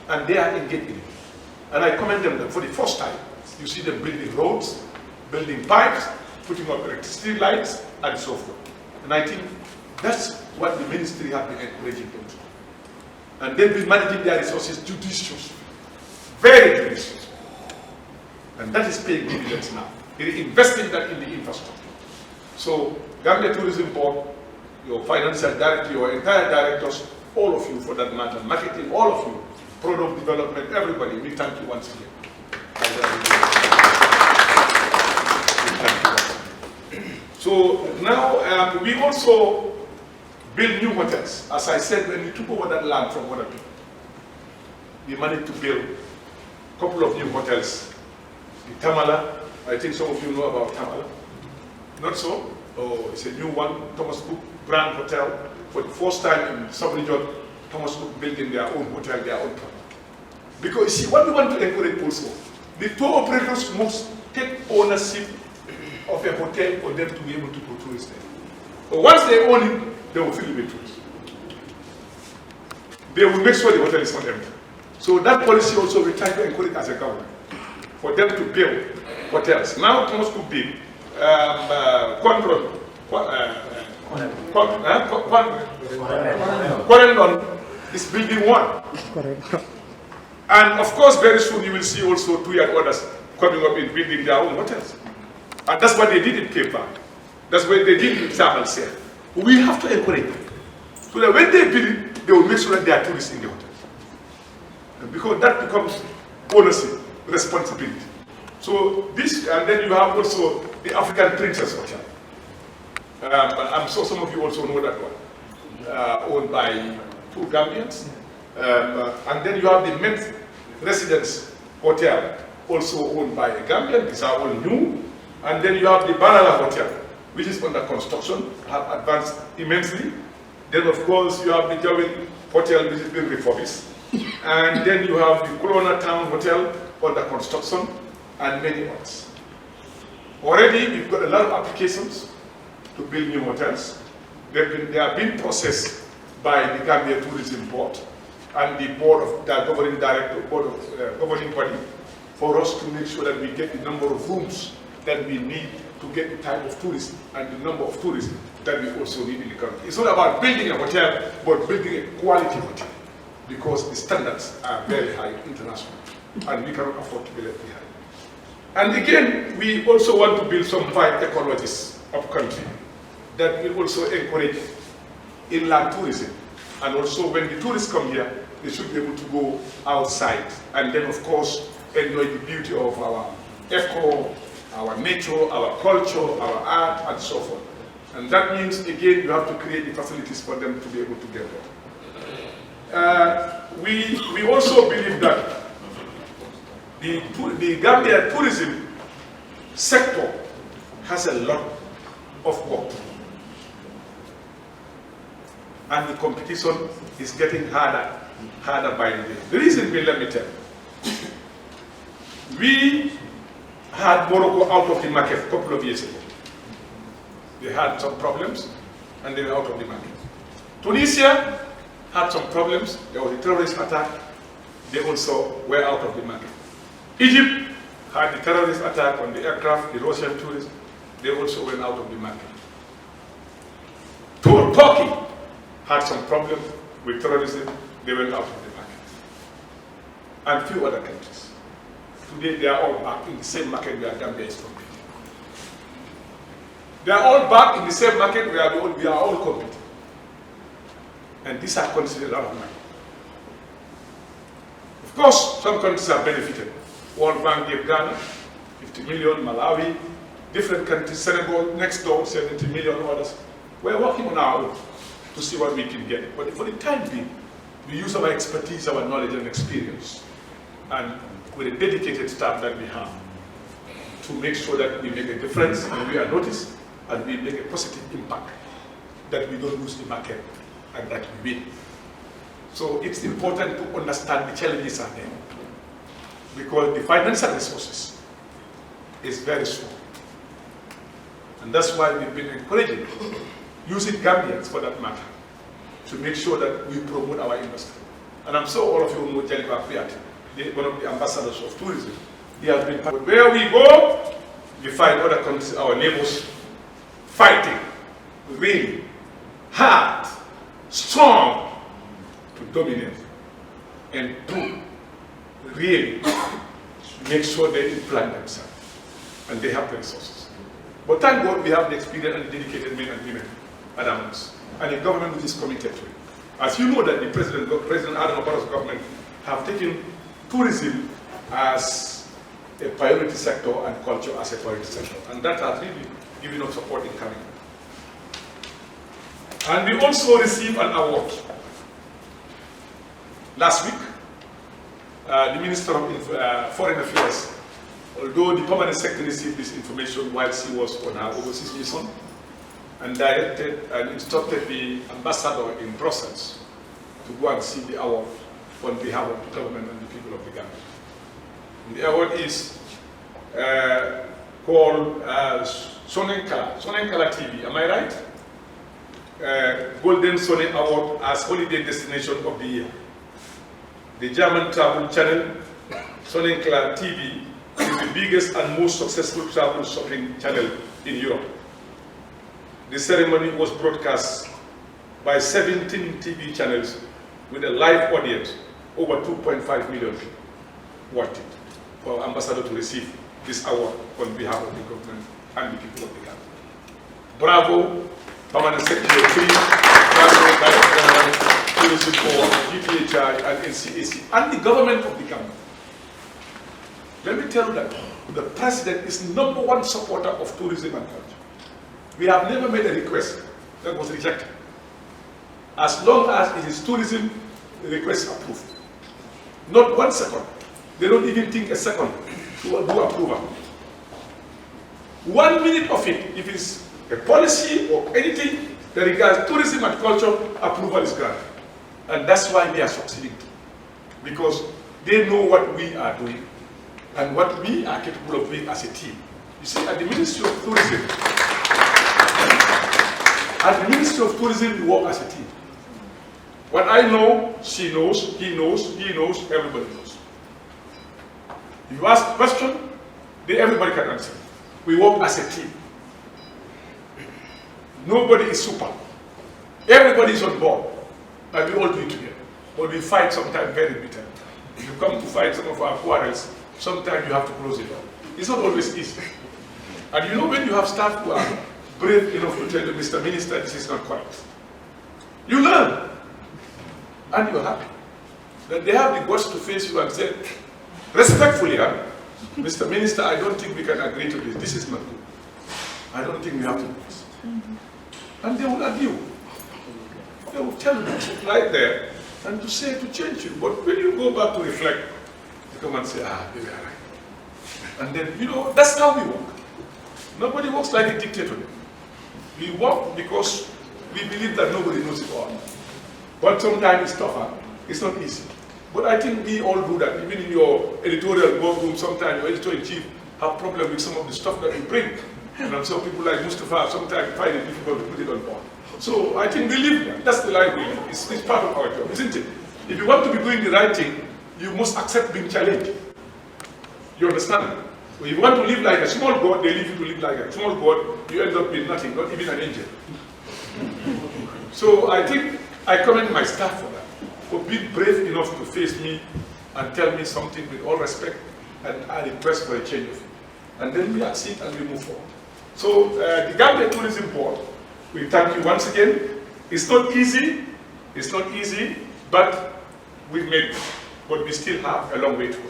S1: And they are engaged in it. And I commend them for the first time. You see them building roads, building pipes, putting up electricity lights, and so forth. And I think that's what the ministry have been encouraging them to do. And they've been managing their resources judiciously, very judiciously. And that is paying dividends now. They're investing that in the infrastructure. So, Gambia Tourism Board, your financial director, your entire directors, all of you for that matter, marketing, all of you, product development, everybody, we thank you once again. So now we also build new hotels. As I said, when we took over that land from other people, we managed to build a couple of new hotels. The Tamala, I think some of you know about Tamala. Not so? Oh, it's a new one, Thomas Cook Grand Hotel. For the first time in sub-region, Thomas Cook building their own hotel, their own product. Because you see, what we want to encourage also, the tour operators must take ownership of a hotel for them to be able to put tourists there. But once they own it, they will fill it with tourists. They will make sure the hotel is not empty. So that policy also we try to encourage as a government, for them to build hotels. Now Thomas Cook did Corendon is building one. And of course, very soon you will see also 2 and others coming up in building their own hotels. And that's what they did in Cape Verde. That's what they did in Samal Sierra. We have to encourage them. So that when they build it, they will make sure that there are tourists in the hotels. And because that becomes ownership, responsibility. So this, and then you have also the African Princess Hotel. I'm sure some of you also know that one, owned by 2 Gambians. And then you have the Met Residence Hotel, also owned by a Gambian. These are all new. And then you have the Banana Hotel, which is under construction, have advanced immensely. Then of course you have the Jawin Hotel, which is being refurbished. And then you have the Corona Town Hotel under construction, and many others. Already we've got a lot of applications to build new hotels. They are being processed by the Gambia Tourism Board and the board of the governing director, board of governing body, for us to make sure that we get the number of rooms that we need to get the type of tourists and the number of tourists that we also need in the country. It's not about building a hotel, but building a quality hotel, because the standards are very high internationally, and we cannot afford to be left behind. And again, we also want to build some 5 ecologies of country that will also encourage inland tourism. And also when the tourists come here, they should be able to go outside and then of course enjoy the beauty of our eco, our nature, our culture, our art, and so forth. And that means, again, you have to create the facilities for them to be able to get there. We also believe that the Gambia tourism sector has a lot of work. And the competition is getting harder by the day. The reason being, let me tell you. We had Morocco out of the market a couple of years ago. They had some problems and they were out of the market. Tunisia had some problems. There was a terrorist attack. They also were out of the market. Egypt had the terrorist attack on the aircraft, the Russian tourists, they also went out of the market. Turkey had some problem with terrorism, they went out of the market. And few other countries. Today they are all back in the same market where Gambia is competing. They are all back in the same market where we are all competing. And these are considered a lot of money. Of course, some countries have benefited. World Bank gave Ghana 50 million, Malawi, different countries, Senegal, next door, 70 million others. We're working on our own to see what we can get. But for the time being, we use our expertise, our knowledge and experience, and with a dedicated staff that we have, to make sure that we make a difference and we are noticed, and we make a positive impact, that we don't lose the market and that we win. So it's important to understand the challenges are there, because the financial resources is very small. And that's why we've been encouraging, using Gambians for that matter, to make sure that we promote our industry. And I'm sure all of you know Jaliba Kuyat, one of the ambassadors of tourism. He has been part. Where we go, we find other countries, our neighbors, fighting really hard, strong to dominate and to really make sure they implant themselves and they have the resources. But thank God we have the experience and the dedicated men and women at AMOS, and a government which is committed to it. As you know that the President Adam Barrow's government have taken tourism as a priority sector and culture as a priority sector, and that has really given us support in coming. And we also received an award. Last week, the Minister of Foreign Affairs, although the Permanent Secretary received this information while she was on her overseas mission, and directed and instructed the ambassador in Brussels to go and see the award on behalf of the government and the people of the Gambia. And the award is called Sonenkala TV, am I right? Golden Sone Award as Holiday Destination of the Year. The German travel channel, Sonenkala TV, is the biggest and most successful travel shopping channel in Europe. The ceremony was broadcast by 17 TV channels with a live audience, over 2.5 million people watched it, for Ambassador to receive this award on behalf of the government and the people of the Gambia. Bravo, Permanent Secretary of Tourism Board, GPHI and NCAC, and the government of the Gambia. Let me tell you that the President is #1 supporter of tourism and culture. We have never made a request that was rejected. As long as it is tourism, the request is approved. Not 1 second. They don't even think a second to do approval. 1 minute of it, if it's a policy or anything that regards tourism and culture, approval is granted. And that's why they are succeeding. Because they know what we are doing and what we are capable of doing as a team. You see, at the Ministry of Tourism, we work as a team. What I know, she knows, he knows, everybody knows. If you ask a question, then everybody can answer. We work as a team. Nobody is super. Everybody is on board. And we all do it together. But we fight sometimes very bitter. If you come to fight some of our quarrels, sometimes you have to close it down. It's not always easy. And you know, when you have staff who are brave enough to tell you, Mr. Minister, this is not correct, you learn. And you're happy. That they have the guts to face you and say, respectfully, Mr. Minister, I don't think we can agree to this. This is not good. I don't think we have to do this. And they will argue. They will tell you right there and to say to change you. But when you go back to reflect, you come and say, they were right. And then, you know, that's how we work. Nobody works like a dictator. We work because we believe that nobody knows it all. But sometimes it's tougher. It's not easy. But I think we all do that. Even in your editorial boardroom, sometimes your editor-in-chief have problems with some of the stuff that you bring. And I'm sure people like Mustafa sometimes find it difficult to put it on board. So I think we live that. That's the life we live. It's part of our job, isn't it? If you want to be doing the right thing, you must accept being challenged. You understand? If you want to live like a small god, they leave you to live like a small god, you end up being nothing, not even an angel. So I think I commend my staff for that, for being brave enough to face me and tell me something with all respect, and I request for a change of it. And then we accept and we move forward. So the Gambia Tourism Board, we thank you once again. It's not easy, but we've made it. But we still have a long way to go.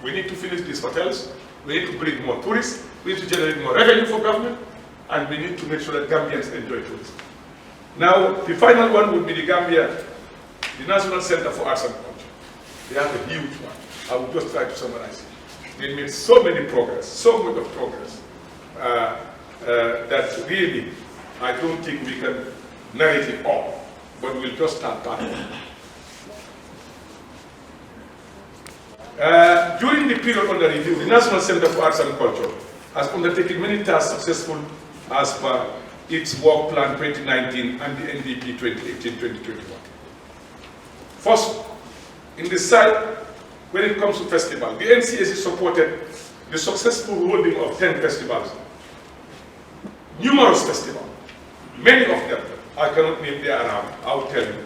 S1: We need to finish these hotels, we need to bring more tourists, we need to generate more revenue for government, and we need to make sure that Gambians enjoy tourism. Now, the final one would be the Gambia, the National Center for Arts and Culture. They have a huge one. I will just try to summarize it. They made so much of progress, that really, I don't think we can narrate it all, but we'll just start back. During the period under review, the National Center for Arts and Culture has undertaken many tasks successful as per its work plan 2019 and the NDP 2018-2021. First, in the side, when it comes to festivals, the NCAC supported the successful holding of 10 festivals, numerous festivals, many of them, I cannot name them around, I'll tell you.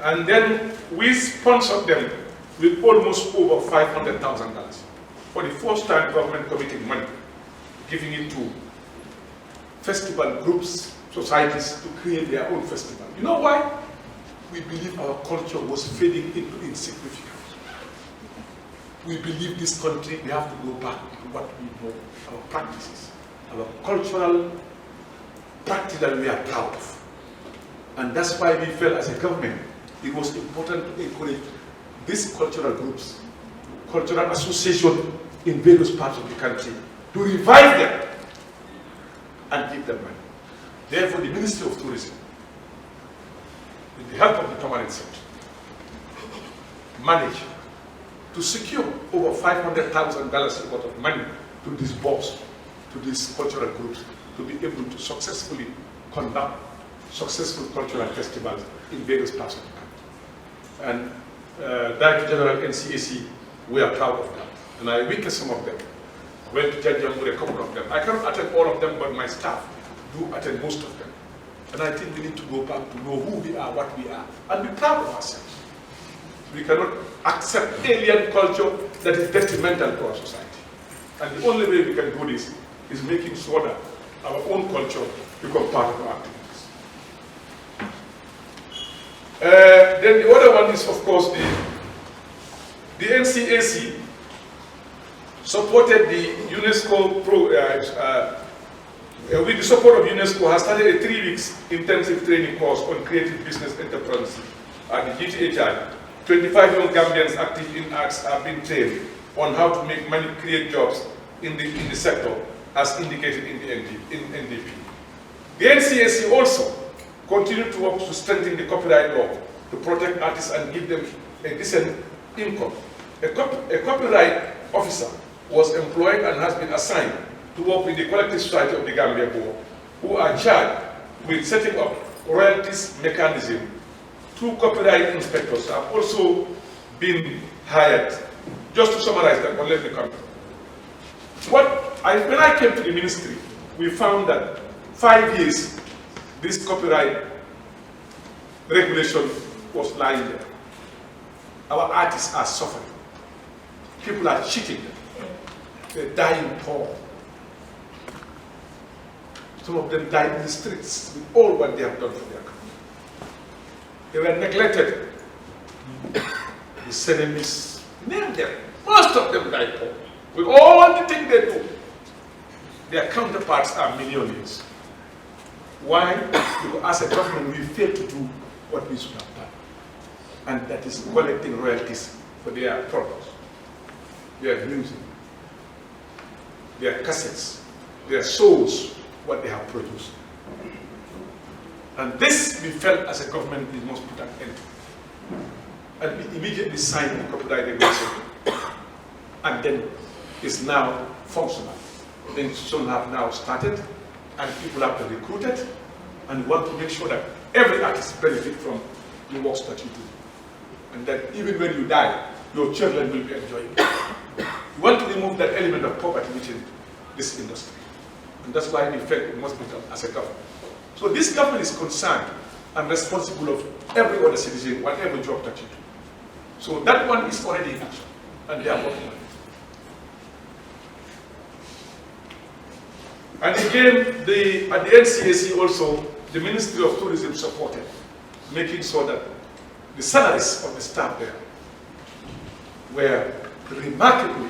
S1: And then we sponsored them with almost over $500,000. For the first time, government committing money, giving it to festival groups, societies to create their own festival. You know why? We believe our culture was fading into insignificance. We believe this country, we have to go back to what we know, our practices, our cultural practice that we are proud of. And that's why we felt as a government, it was important to encourage these cultural groups, cultural associations in various parts of the country, to revive them and give them money. Therefore, the Ministry of Tourism, with the help of the permanent sector, managed to secure over $500,000 worth of money to disburse to these cultural groups to be able to successfully conduct successful cultural festivals in various parts of the country. And Director General NCAC, we are proud of that. And I witnessed some of them. I went to Janjam with a couple of them. I cannot attend all of them, but my staff do attend most of them. And I think we need to go back to know who we are, what we are, and be proud of ourselves. We cannot accept alien culture that is detrimental to our society. And the only way we can do this is making sure that our own culture becomes part of our activities. Then the other one is, of course, the NCAC supported the UNESCO with the support of UNESCO, has started a 3 weeks intensive training course on creative business entrepreneurship at the GTHI. 25 young Gambians active in arts have been trained on how to make money, create jobs in the sector, as indicated in the NDP. The NCAC also continued to work to strengthen the copyright law to protect artists and give them a decent income. A copyright officer was employed and has been assigned to work with the Collective Society of the Gambia Board, who are charged with setting up royalties mechanism. 2 copyright inspectors have also been hired. Just to summarize that, but let me come. When I came to the ministry, we found that 5 years this copyright regulation was lying there. Our artists are suffering. People are cheating them. They're dying poor. Some of them died in the streets with all what they have done for their country. They were neglected. The Senegalese, name them. Most of them died poor. With all the things they do, their counterparts are millionaires. Why? Because as a government, we fail to do what we should have done. And that is collecting royalties for their products, their music, their cassettes, their shows, what they have produced. And this we felt as a government we must put an end to. And we immediately signed the copyright regulation. And then it's now functional. The institution have now started, and people have been recruited, and we want to make sure that every artist benefit from the works that you do. And that even when you die, your children will be enjoying it. We want to remove that element of poverty within this industry. And that's why we felt it must be done as a government. So this government is concerned and responsible of every other citizen, whatever job that you do. So that one is already in action, and they are working on it. And again, at the NCAC also, the Ministry of Tourism supported, making sure that the salaries of the staff there were remarkably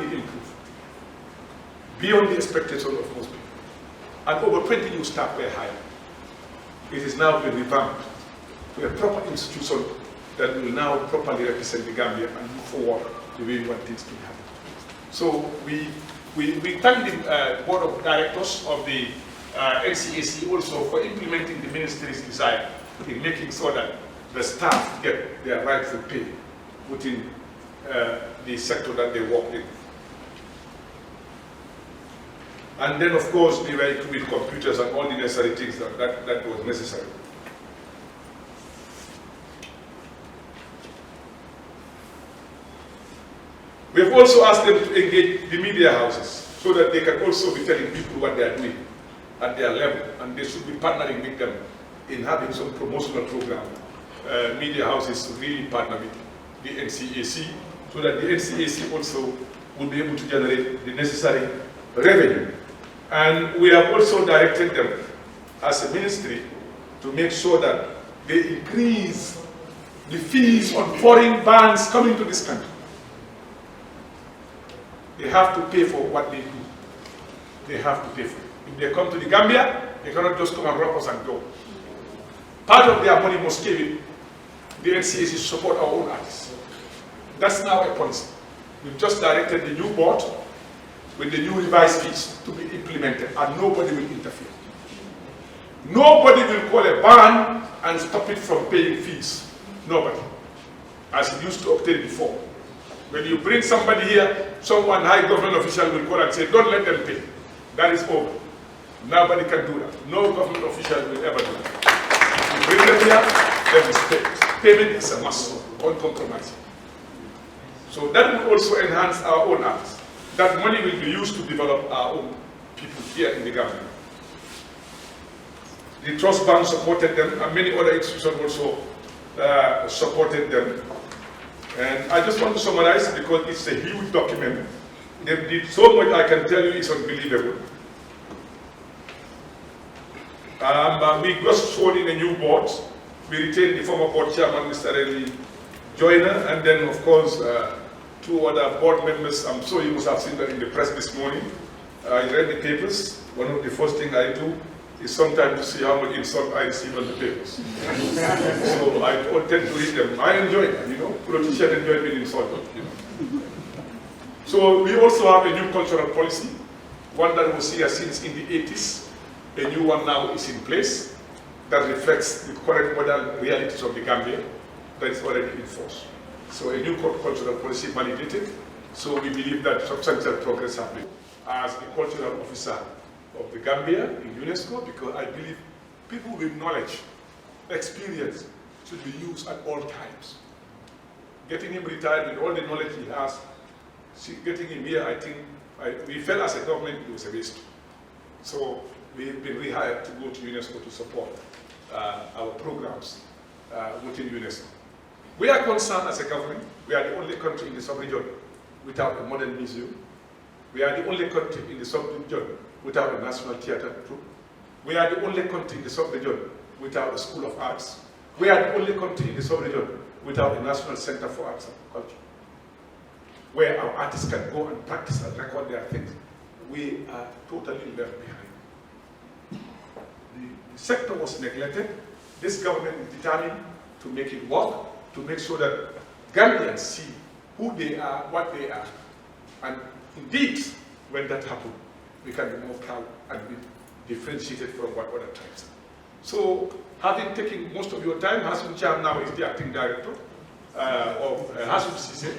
S1: improved, beyond the expectation of most people. And over 20 new staff were hired. It is now been revamped to a proper institution that will now properly represent the Gambia and move forward the way we want things to happen. So we thank the board of directors of the NCAC also for implementing the ministry's desire in making sure that the staff get their rightful pay within the sector that they work in. And then, of course, we were equipped with computers and all the necessary things that was necessary. We have also asked them to engage the media houses so that they can also be telling people what they are doing at their level, and they should be partnering with them in having some promotional program. Media houses really partner with the NCAC so that the NCAC also will be able to generate the necessary revenue. And we have also directed them as a ministry to make sure that they increase the fees on foreign bands coming to this country. They have to pay for what they do. They have to pay for it. If they come to the Gambia, they cannot just come and rob us and go. Part of their money must give it. The NCAC to support our own artists. That's now a policy. We've just directed the new board with the new revised fees to be implemented, and nobody will interfere. Nobody will call a ban and stop it from paying fees. Nobody. As it used to obtain before. When you bring somebody here, someone high government official will call and say, don't let them pay. That is over. Nobody can do that. No government official will ever do that. You bring them here, then it's paid. Payment is a must, uncompromising. So that will also enhance our own arts. That money will be used to develop our own people here in the Gambia. The Trust Bank supported them, and many other institutions also supported them. And I just want to summarize because it's a huge document. They did so much, I can tell you, it's unbelievable. We just sworn in a new board. We retained the former board chairman, Mr. Eli Joyner, and then, of course, two other board members. I'm sure you must have seen that in the press this morning. I read the papers. One of the first things I do is sometimes to see how much insult I receive on the papers. So I tend to read them. I enjoy it, you know. Politicians enjoy being insulted, you know. So we also have a new cultural policy, one that was here since in the 80s. A new one now is in place that reflects the current modern realities of the Gambia that is already in force. So a new cultural policy validated. So we believe that substantial progress has been. As the cultural officer of the Gambia in UNESCO, because I believe people with knowledge, experience should be used at all times. Getting him retired with all the knowledge he has, getting him here, I think, we felt as a government it was a waste. So we've been rehired to go to UNESCO to support our programs within UNESCO. We are concerned as a government. We are the only country in the sub-region without a modern museum. We are the only country in the sub-region without a national theatre troupe. We are the only country in the sub-region without a school of arts. We are the only country in the sub-region without a national center for arts and culture, where our artists can go and practice and record their things. We are totally left behind. The sector was neglected. This government is determined to make it work, to make sure that Gambians see who they are, what they are. And indeed, when that happens, we can be more proud and be differentiated from what other tribes are. So, having taken most of your time, Hassan Cham now is the acting director of Hassan Sise,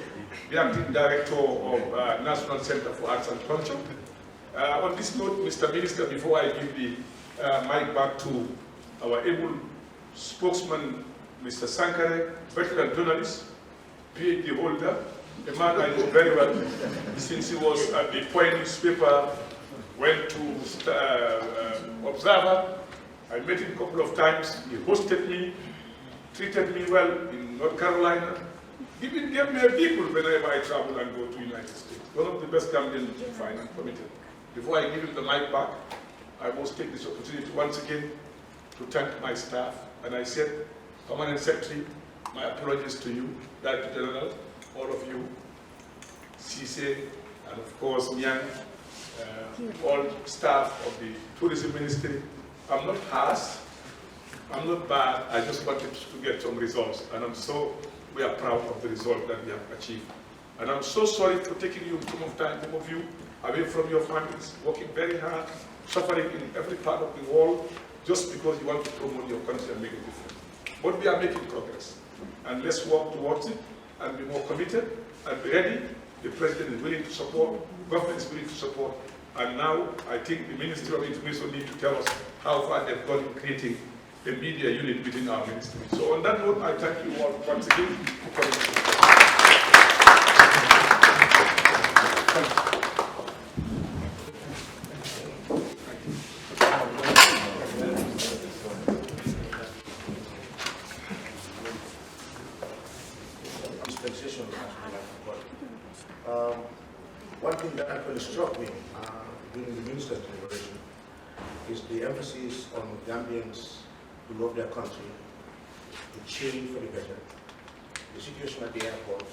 S1: the acting director of National Center for Arts and Culture. On this note, Mr. Minister, before I give the mic back to our able spokesman, Mr. Sankare, veteran journalist, PhD holder, a man I know very well, since he was at the Point newspaper, went to Observer. I met him a couple of times. He hosted me, treated me well in North Carolina. He even gave me a vehicle whenever I travel and go to the United States. One of the best Gambians you find and committed. Before I give him the mic back, I must take this opportunity once again to thank my staff. And I said, Permanent Secretary, my apologies to you, Director General, all of you, Cisse, and of course, Nyang, all staff of the Tourism Ministry. I'm not harsh, I'm not bad, I just wanted to get some results. And we are proud of the result that we have achieved. And I'm so sorry for taking you some of you away from your families, working very hard, suffering in every part of the world, just because you want to promote your country and make a difference. But we are making progress. And let's work towards it and be more committed and be ready. The President is willing to support, government is willing to support. And now I think the Ministry of Information needs to tell us how far they've gone in creating a media unit within our ministry. So on that note, I thank you all once again for coming.
S2: One thing that actually struck me during the minister's deliberation is the emphasis on Gambians who love their country, to change for the better. The situation at the airport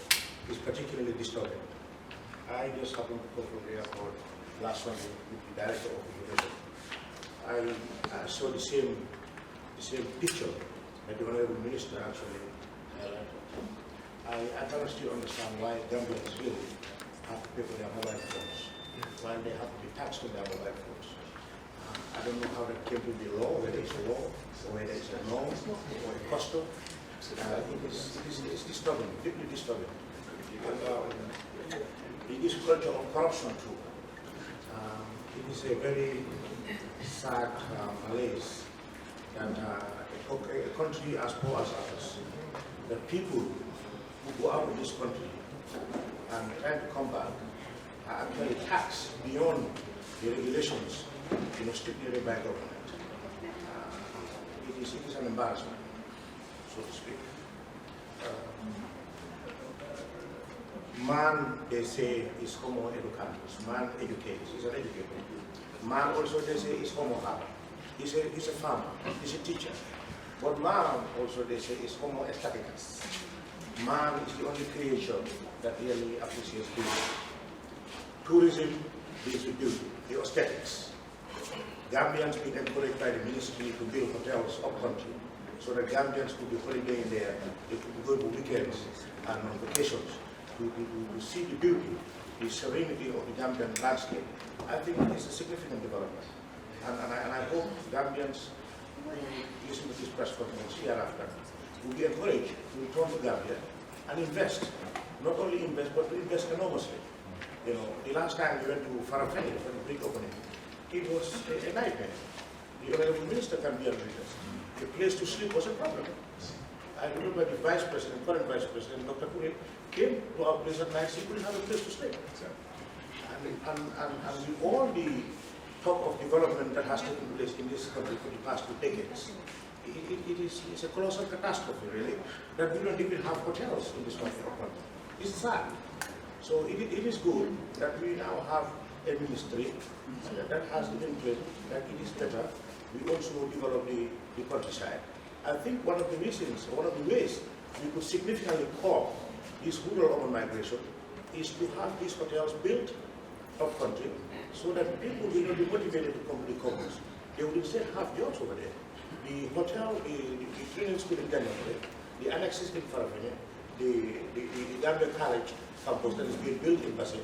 S2: is particularly disturbing. I just happened to come from the airport last Sunday with the director of immigration. I saw the same picture that the Honorable Minister actually highlighted. I cannot still understand why Gambians really have to pay for their mobile phones, while they have to be taxed on their mobile phones. I don't know how that came to be law, whether it's a law, or whether it's a norm, or a custom. I think it's disturbing, deeply disturbing. It is culture of corruption too. It is a very sad malaise that a country as poor as ours, the people who go out of this country and try to come back are actually taxed beyond the regulations stipulated by government. It is an embarrassment, so to speak. Man, they say, is homo educatus. Man educates, he's an educator. Man also, they say, is homo habit. He's a farmer, he's a teacher. But man also, they say, is homo aestheticus. Man is the only creature that really appreciates beauty. Tourism is the beauty, the aesthetics. Gambians being encouraged by the ministry to build hotels up country so that Gambians could be holidaying there, they could go to weekends and on vacations to see the beauty, the serenity of the Gambian landscape. I think it's a significant development. And I hope Gambians who listen to this press conference hereafter will be encouraged to return to Gambia and invest. Not only invest, but to invest enormously. You know, the last time we went to Farafenni for the big opening, it was a nightmare. The Honorable Minister can be admitted. The place to sleep was a problem. I remember the Vice President, current Vice President, Dr. Kure, came to our place at night, he couldn't have a place to sleep. And with all the talk of development that has taken place in this country for the past 2 decades, it's a colossal catastrophe, really, that we don't even have hotels in this country. It's sad. So it is good that we now have a ministry that has the input that it is better. We also develop the countryside. I think one of the reasons, one of the ways we could significantly curb this rural urban migration is to have these hotels built up country so that people will not be motivated to come to the commons. They will instead have jobs over there. The hotel, the training school in January, the annexes in Farafenni, the Gambia College campus that is being built in Basse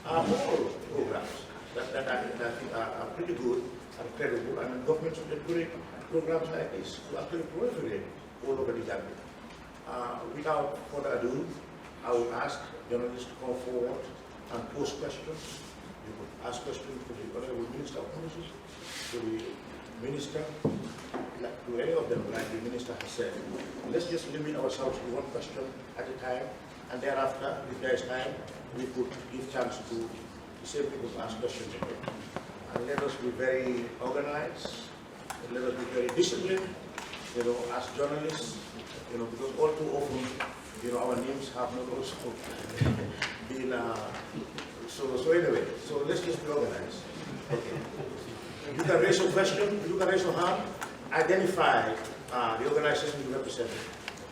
S2: are all programs that I think are pretty good and credible, and the government should encourage programs like this to actually proliferate all over the Gambia. Without further ado, I will ask journalists to come forward and pose questions. You could ask questions to the Honorable Minister of Tourism, to the Minister, to any of them, like the Minister has said. Let's just limit ourselves to one question at a time, And thereafter, if there is time, we could give chance to the same people to ask questions again. And let us be very organized, and let us be very disciplined, as journalists, because all too often, our names have not also been, so anyway, so let's just be organized. Okay. You can raise a question, you can raise your hand, identify the organization you represent,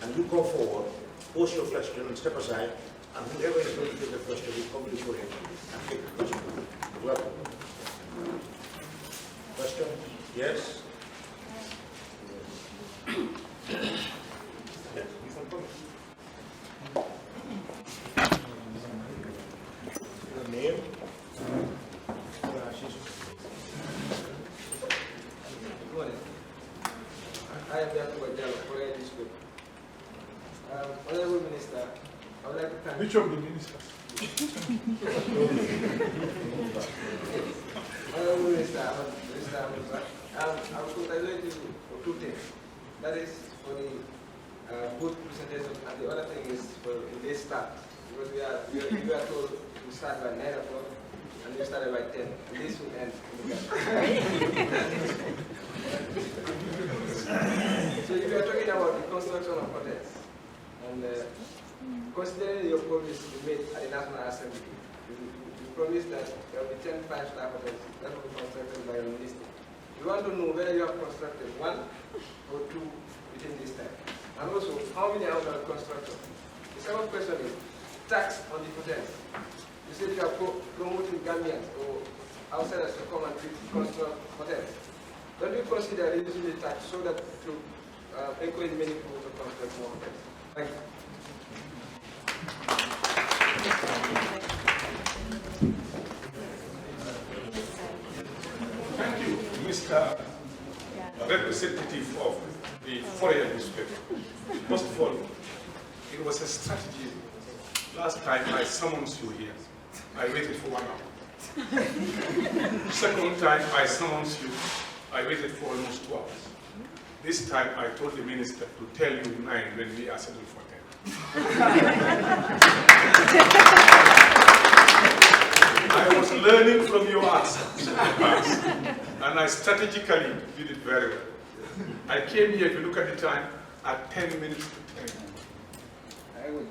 S2: and you come forward, pose your question and step aside, and whoever is going to take the question will come before him and take the question. Welcome. Question? Yes? Your name?
S3: I am Yakuba Diallo, Korea District. Honorable Minister, I would like to thank...
S1: Which of the ministers?
S3: Honorable Minister, I would congratulate you for two things. That is for the good presentation, and the other thing is for the day start. Because we are told to start by 9 o'clock, and we started by 10. And this will end. So if you are talking about the construction of hotels, and considering your promise you made at the National Assembly, you promised that there will be 10 five-star hotels that will be constructed by your ministry. We want to know whether you have constructed 1 or 2 within this time. And also, how many are under construction? The second question is tax on the hotels. You said you are promoting Gambians or outsiders to come and construct hotels. Don't you consider reducing the tax so that to encourage many people to construct more hotels? Thank you.
S1: Thank you, Mr. Representative of the foreign newspaper. First of all, it was a strategy. Last time I summoned you here, I waited for 1 hour. Second time I summoned you, I waited for almost 2 hours. This time I told the minister to tell you 9 when we are settled for 10. I was learning from your answers in the past, and I strategically did it very well. I came here, if you look at the time, at 10 minutes to 10.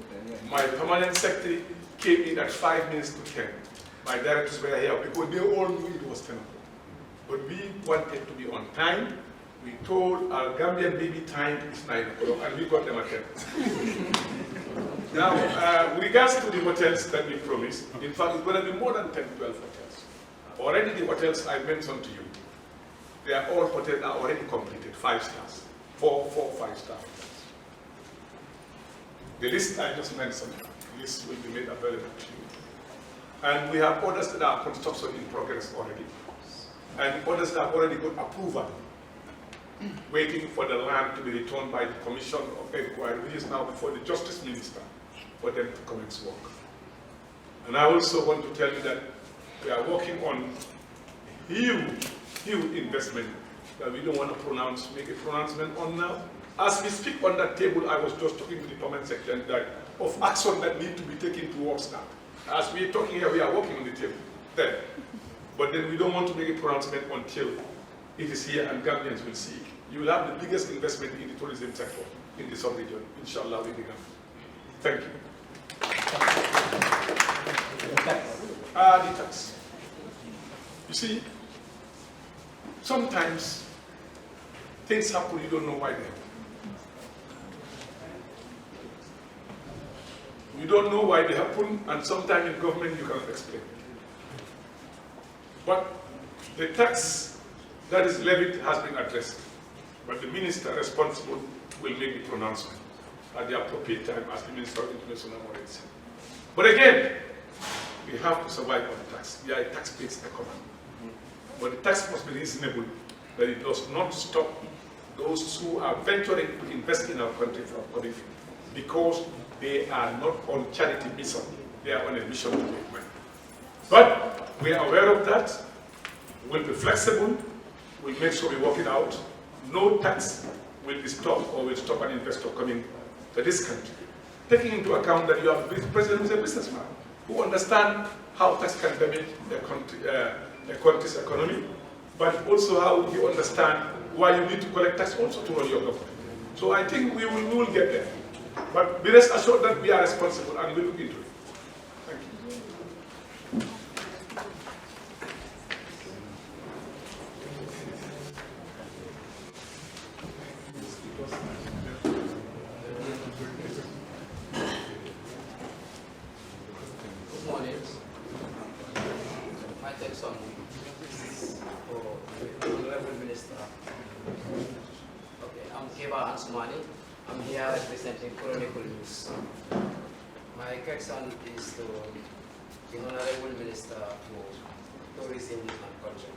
S1: My permanent secretary came in at 5 minutes to 10. My directors were here because they all knew it was 10 o'clock. But we wanted to be on time. We told our Gambian baby time is 9 o'clock, and we got them at 10. Now, with regards to the hotels that we promised, in fact, it's going to be more than 10, 12 hotels. Already the hotels I mentioned to you, they are all hotels are already completed, 5 stars, 4 5-star hotels. The list I just mentioned, this will be made available to you. And we have others that are construction in progress already, and others that have already got approval, waiting for the land to be returned by the Commission of Inquiry, which is now before the Justice Minister, for them to commence work. And I also want to tell you that we are working on huge investment that we don't want to make a pronouncement on now. As we speak on that table, I was just talking to the permanent secretary that of action that need to be taken towards that. As we are talking here, we are working on the table then. But then we don't want to make a pronouncement until it is here and Gambians will see it. You will have the biggest investment in the tourism sector in the sub-region, inshallah, with the Gambia. Thank you. The tax. You see, sometimes things happen, you don't know why they happen. You don't know why they happen, and sometimes in government you cannot explain. But the tax that is levied has been addressed, but the minister responsible will make the pronouncement at the appropriate time, as the Minister of Information already said. But again, we have to survive on the tax. We are a tax-based economy. But the tax must be reasonable, that it does not stop those who are venturing to invest in our country from coming, because they are not on charity mission. They are on a mission to make money. But we are aware of that. We'll be flexible. We'll make sure we work it out. No tax will be stopped or will stop an investor coming to this country. taking into account that you have a president who's a businessman, who understands how tax can damage a country's economy, but also how you understand why you need to collect tax also to run your government. So I think we will get there. But be rest assured that we are responsible and we look into it. Thank you.
S4: Good morning. My take on for the Honorable Minister. Okay, I'm Keba Ansumani. I'm here representing Chronicle News. My question is to the Honorable Minister for Tourism and Culture.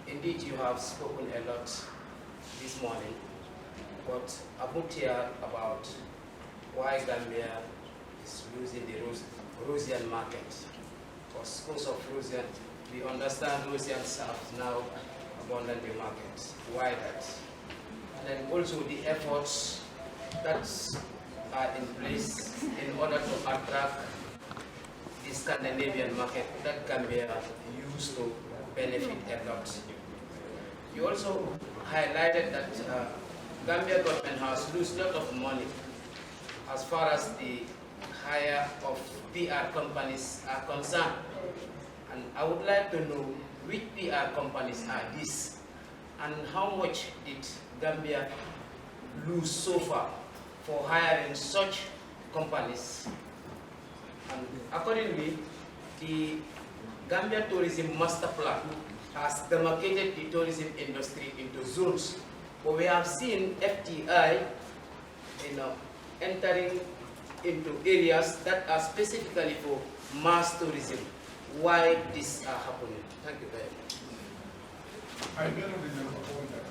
S4: Indeed, you have spoken a lot this morning, but I've not heard about why Gambia is losing the Rosian market. Because of Rosian, we understand Rosians have now abandoned the market. Why that? And then also the efforts that are in place in order to attract the Scandinavian market that Gambia used to benefit a lot. You also highlighted that Gambia government has lost a lot of money as far as the hire of PR companies are concerned. And I would like to know which PR companies are these and how much did Gambia lose so far for hiring such companies. And accordingly, the Gambia Tourism Master Plan has demarcated the tourism industry into zones. But we have seen FTI entering into areas that are specifically for mass tourism. Why this are happening? Thank you very much.
S1: I don't remember all that.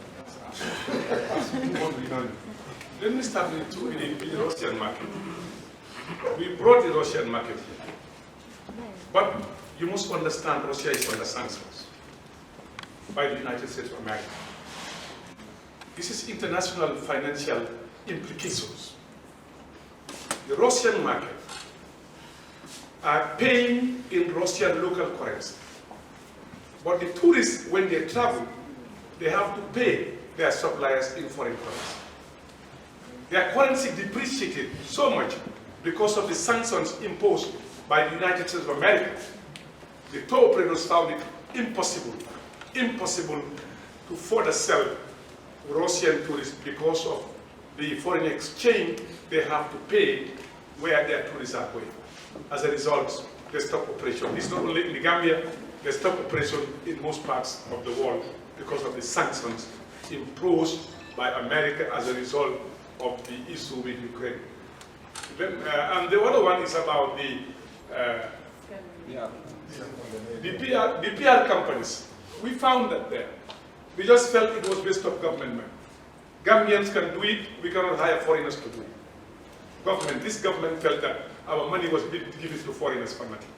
S1: Let me start with the Russian market. We brought the Russian market here. But you must understand Russia is under sanctions by the United States of America. This is international financial implications. The Russian market are paying in Russian local currency. But the tourists, when they travel, they have to pay their suppliers in foreign currency. Their currency depreciated so much because of the sanctions imposed by the United States of America. The tour operators found it impossible to further sell Russian tourists because of the foreign exchange they have to pay where their tourists are going. As a result, they stop operation. It's not only in the Gambia, they stop operation in most parts of the world because of the sanctions imposed by America as a result of the issue with Ukraine. And the other one is about the PR companies. We found that there. We just felt it was based on government money. Gambians can do it, we cannot hire foreigners to do it. This government felt that our money was given to foreigners for nothing.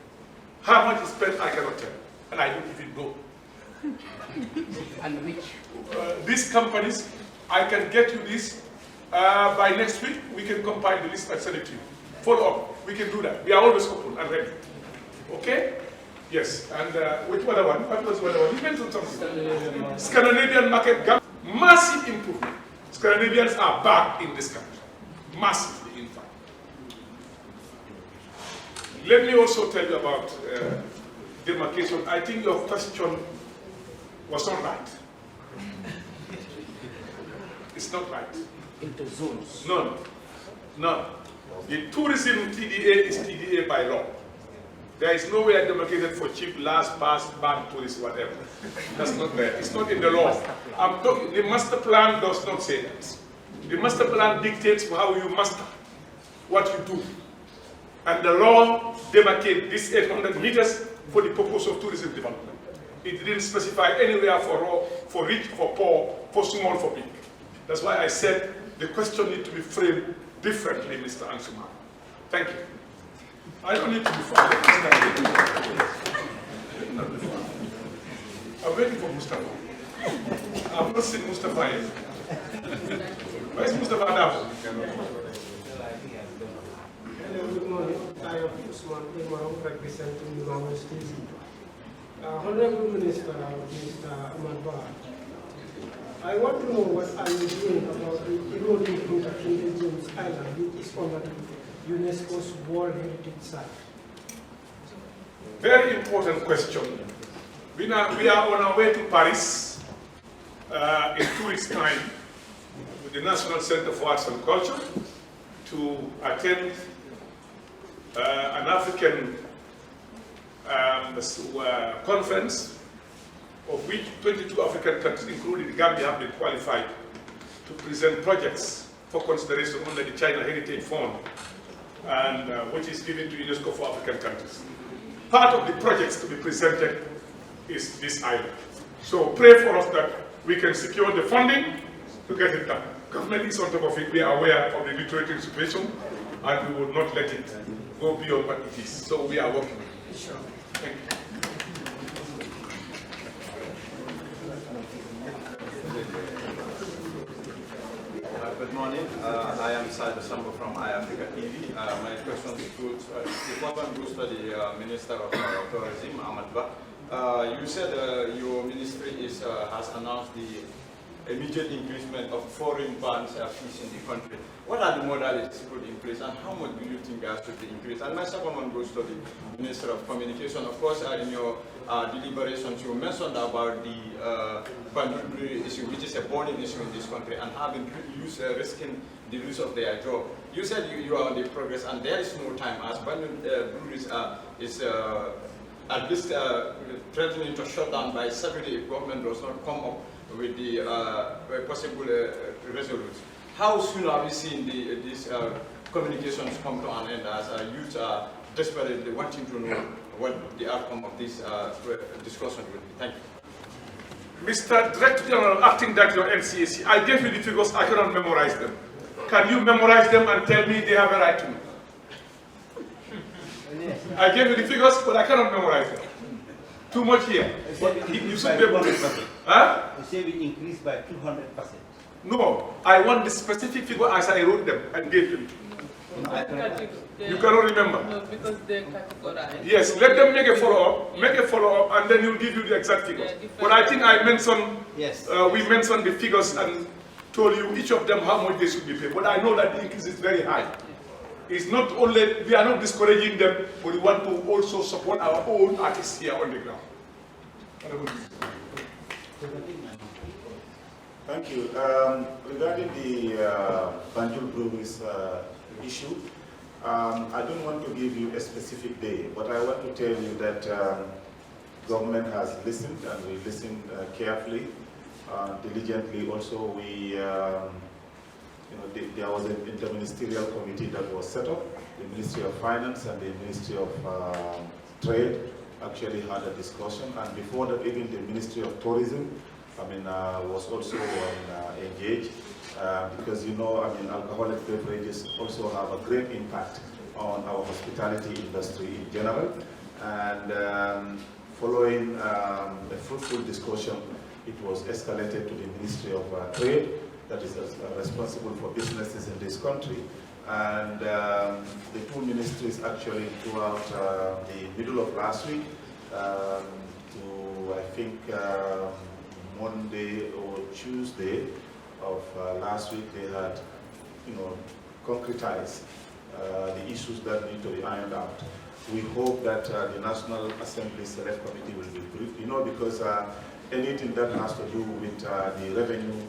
S1: How much is spent, I cannot tell. And I don't even know.
S4: And which?
S1: These companies, I can get you this. By next week, we can compile the list and send it to you. Follow up. We can do that. We are always open and ready. Okay? Yes. And which other one? What was the other one? You mentioned something. Scandinavian market. Massive improvement. Scandinavians are back in this country. Massively, in fact. Let me also tell you about demarcation. I think your question was not right. It's not right.
S4: Into zones.
S1: None. None. The tourism TDA is TDA by law. There is nowhere demarcated for cheap, last, past, ban, tourist, whatever. That's not there. It's not in the law. I'm talking, the master plan does not say that. The master plan dictates how you master what you do. And the law demarcates this 800 meters for the purpose of tourism development. It didn't specify anywhere for rich, for poor, for small, for big. That's why I said the question needs to be framed differently, Mr. Ansuma. Thank you. I don't need to be far. I'm waiting for Mustafa. I've not seen Mustafa yet. Where's Mustafa now?
S5: Good morning. I am Usman Imam, representing Imam State. Honorable Minister, Mr. Ahmad Bah, I want to know what are you doing about the eroding protection in James Island, which is under UNESCO's World Heritage Site.
S1: Very important question. We are on our way to Paris in 2 weeks' time with the National Center for Arts and Culture to attend an African conference, of which 22 African countries, including the Gambia, have been qualified to present projects for consideration under the China Heritage Fund, and which is given to UNESCO for African countries. Part of the projects to be presented is this island. So pray for us that we can secure the funding to get it done. Government is on top of it. We are aware of the literary situation, and we will not let it go beyond what it is. So we are working with it.
S5: Sure.
S1: Thank you.
S6: Good morning. I am Sadio Sambo from iAfrica TV. My question goes to the Minister of Tourism, Ahmad Bah. You said your ministry has announced the immediate increasement of foreign bans fees in the country. What are the modalities put in place, and how much do you think should be increased? And my second one goes to the Minister of Communication. Of course, in your deliberations, you mentioned about the Banjul Brewery issue, which is a burning issue in this country, and having youth risking the loss of their job. You said you are on the progress, and there is no time, as Banjul Breweries is at least threatening to shut down by Saturday if government does not come up with the possible resolution. How soon are we seeing these communications come to an end, as youth are desperately wanting to know what the outcome of this discussion will be? Thank you.
S1: Mr. Director General, Acting Director NCAC, I gave you the figures, I cannot memorize them. Can you memorize them and tell me they have a right to me? I gave you the figures, but I cannot memorize them. Too much here. You should be able to. Huh?
S7: You say we increased by 200%.
S1: No, I want the specific figure as I wrote them and gave them to you. You cannot remember?
S8: No, because they're categorized.
S1: Yes, let them make a follow-up, and then he'll give you the exact figures. But I think I mentioned,
S7: yes.
S1: We mentioned the figures and told you each of them how much they should be paid. But I know that the increase is very high. It's not only, we are not discouraging them, but we want to also support our own artists here on the ground.
S2: Thank you. Regarding the Banjul Breweries issue, I don't want to give you a specific day, but I want to tell you that government has listened, and we listened carefully, diligently. Also, we, there was an interministerial committee that was set up. The Ministry of Finance and the Ministry of Trade actually had a discussion, and before that, even the Ministry of Tourism, was also engaged, because alcoholic beverages also have a great impact on our hospitality industry in general. And following a fruitful discussion, it was escalated to the Ministry of Trade, that is responsible for businesses in this country. And the two ministries actually throughout the middle of last week to, I think, Monday or Tuesday of last week, they had, concretized the issues that need to be ironed out. We hope that the National Assembly Select Committee will be briefed, because anything that has to do with the revenue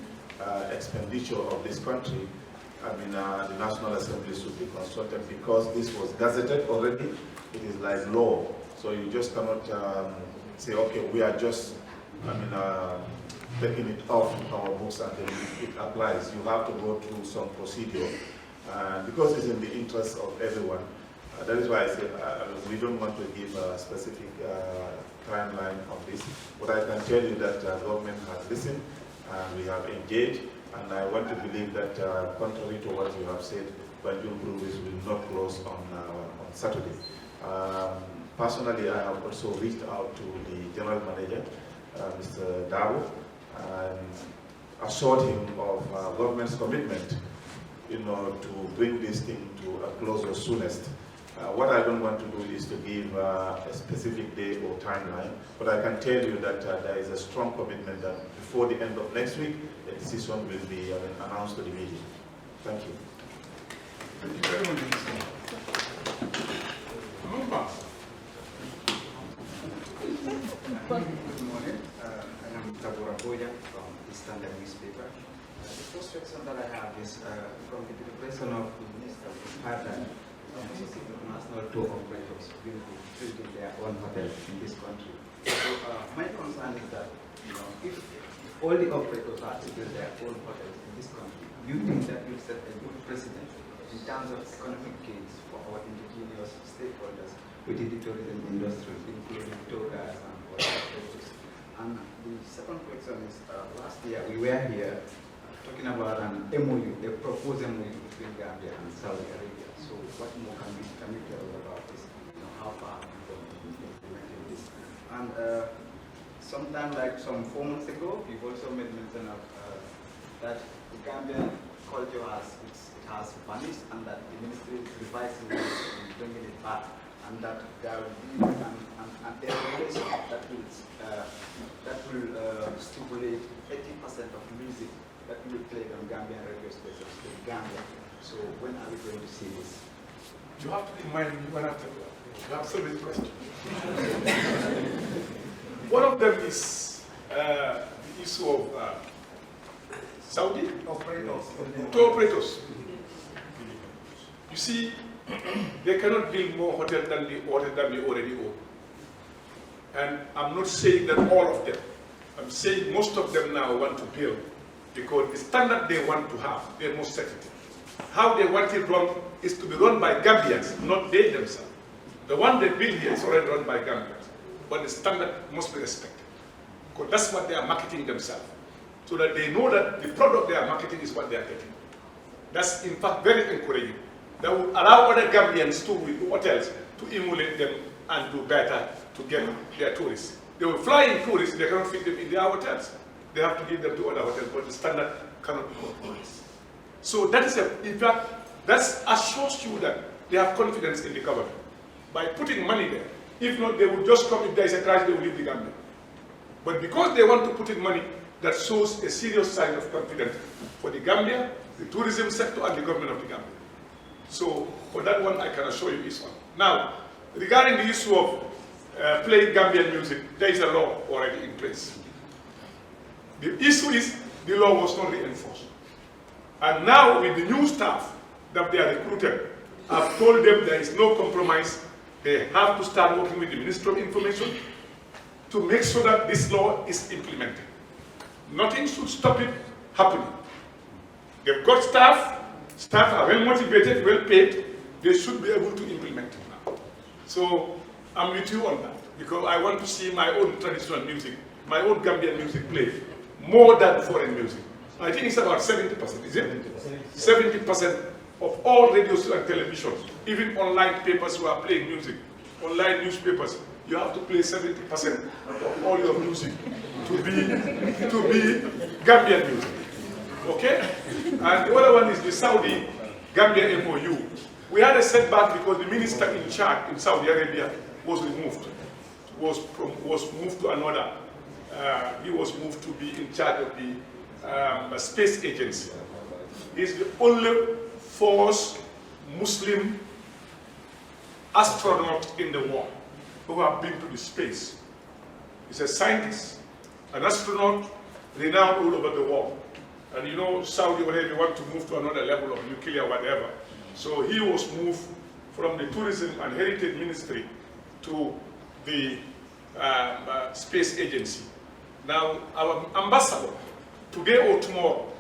S2: expenditure of this country, the National Assembly should be consulted, because this was gazetted already. It is like law. So you just cannot say, okay, we are just, taking it off our books and then it applies. You have to go through some procedure, because it's in the interest of everyone. That is why I said we don't want to give a specific timeline on this. But I can tell you that government has listened and we have engaged, and I want to believe that contrary to what you have said, Banjul Breweries will not close on Saturday. Personally, I have also reached out to the General Manager, Mr. Dabo, and assured him of government's commitment
S9: to bring this thing to a close as soonest. What I don't want to do is to give a specific day or timeline, but I can tell you that there is a strong commitment that before the end of next week, a decision will be announced to the media. Thank you.
S1: Thank you very much.
S10: Good morning. I am Tabora Boya from the Standard newspaper. The first question that I have is from the preparation of the minister of Thailand, national tour operators will be building their own hotels in this country. So my concern is that if all the operators are to build their own hotels in this country, do you think that will set a good precedent in terms of economic gains for our indigenous stakeholders within the tourism industry, including tour guides and other operators? And the second question is, last year we were here talking about an MOU, a proposed MOU between Gambia and Saudi Arabia. So what more can you tell us about this? How far have you gone in implementing this? And sometime like some 4 months ago, you've also made mention of that the Gambian culture has vanished and that the ministry is revising it and bringing it back, and that there will be an regulation that will stipulate 80% of music that will be played on Gambian radio stations in Gambia. So when are we going to see this?
S1: You have to remind me one after the other. You have so many questions. One of them is the issue of Saudi operators. You see, they cannot build more hotels than they already own. And I'm not saying that all of them. I'm saying most of them now want to build because the standard they want to have, they're most sensitive. How they want it run is to be run by Gambians, not they themselves. The one they build here is already run by Gambians, but the standard must be respected. Because that's what they are marketing themselves, so that they know that the product they are marketing is what they are getting. That's in fact very encouraging. That will allow other Gambians to with hotels to emulate them and do better to get their tourists. They will fly in tourists, they cannot fit them in their hotels. They have to give them to other hotels, but the standard cannot be compromised. So that is, in fact, that assures you that they have confidence in the government. By putting money there, if not, they will just come, if there is a crash, they will leave the Gambia. But because they want to put in money, that shows a serious sign of confidence for the Gambia, the tourism sector, and the government of the Gambia. So for that one, I can assure you is one. Now, regarding the issue of playing Gambian music, there is a law already in place. The issue is the law was not reinforced. And now with the new staff that they are recruited, I've told them there is no compromise. They have to start working with the Ministry of Information to make sure that this law is implemented. Nothing should stop it happening. They've got staff are well motivated, well paid, they should be able to implement it now. So I'm with you on that, because I want to see my own traditional music, my own Gambian music played more than foreign music. I think it's about 70%, is it? 70% of all radios and television, even online papers who are playing music, online newspapers, you have to play 70% of all your music to be Gambian music. Okay? And the other one is the Saudi Gambia MOU. We had a setback because the minister in charge in Saudi Arabia was removed, was moved to another. He was moved to be in charge of the space agency. He's the only first Muslim astronaut in the world who have been to the space. He's a scientist, an astronaut, renowned all over the world. And you know, Saudi Arabia want to move to another level of nuclear whatever. So he was moved from the Tourism and Heritage Ministry to the Space Agency. Now, our ambassador, today or tomorrow,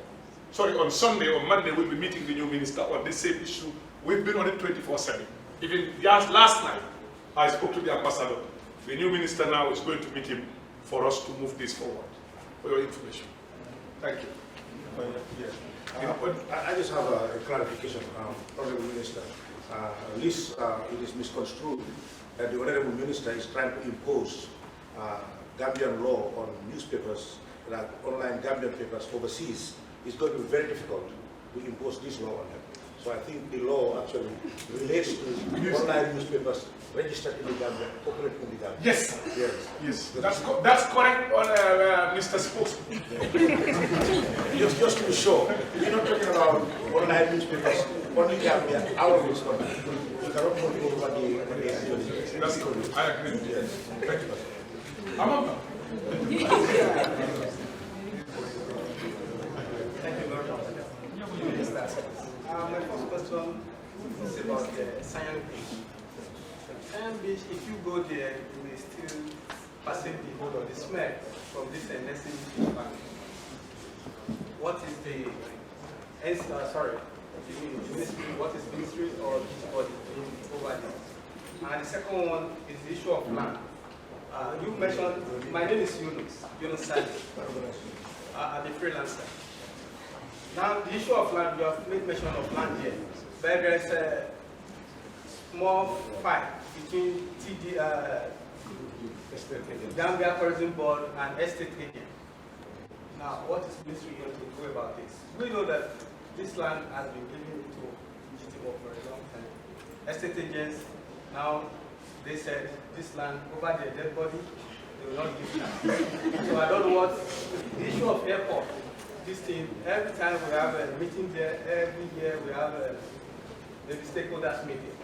S1: sorry, on Sunday or Monday, we'll be meeting the new minister on this same issue. We've been on it 24/7. Even last night, I spoke to the ambassador. The new minister now is going to meet him for us to move this forward, for your information. Thank you.
S2: I just have a clarification, Honorable Minister. At least it is misconstrued that the Honorable Minister is trying to impose Gambian law on newspapers, like online Gambian papers overseas. It's going to be very difficult we impose this law on them. So I think the law actually relates to online newspapers registered in the Gambia, operating in the Gambia.
S1: Yes.
S2: Yes.
S1: Yes. That's correct, Mr. Spokesman.
S2: Just to be sure, we're not talking about online newspapers only Gambia, out of this country. We cannot control what they actually.
S1: That's correct. I agree.
S2: Yes.
S1: Thank you. Amanda.
S3: Thank you very much. My first question is about the Cyan Beach. Cyan Beach, if you go there, you will still perceive the odor, the smell from this nesting fish farm. What is the what is ministry or this body over there? And the second one is the issue of land. You mentioned, my name is Yunus Sadi. I'm a freelancer. Now, the issue of land, you have made mention of land here, but there is a small fight between Gambia Tourism Board and estate agent. Now, what is ministry going to do about this? We know that this land has been given to GTO for a long time. Estate agents, now they said this land over their dead body, they will not give it. So I don't know what the issue of airport. This thing, every time we have a meeting there, every year we have maybe stakeholders meeting.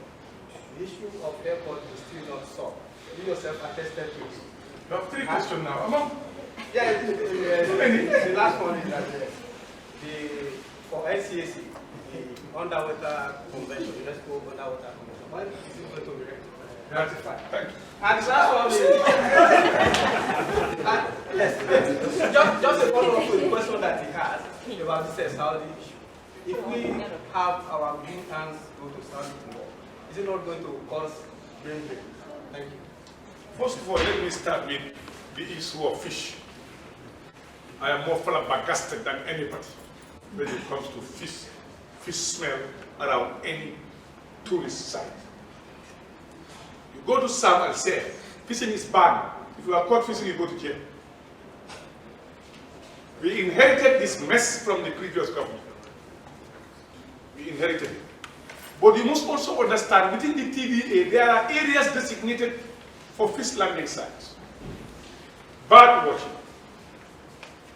S3: The issue of airport is still not solved. You yourself attested to it.
S1: You have 3 questions now. Among?
S3: Yeah, the last one is that for LCAC, the Underwater Convention, UNESCO Underwater Convention, when is it going to be ratified?
S1: Thank you.
S3: And the last one is, yes, just a follow-up to the question that he has about this Saudi issue. If we have our green tanks go to Saudi tomorrow, is it not going to cause brain drain? Thank you.
S1: First of all, let me start with the issue of fish. I am more flabbergasted than anybody when it comes to fish smell around any tourist site. You go to Sam and say, fishing is bad. If you are caught fishing, you go to jail. We inherited this mess from the previous government. We inherited it. But you must also understand, within the TVA, there are areas designated for fish landing sites. Bird watching.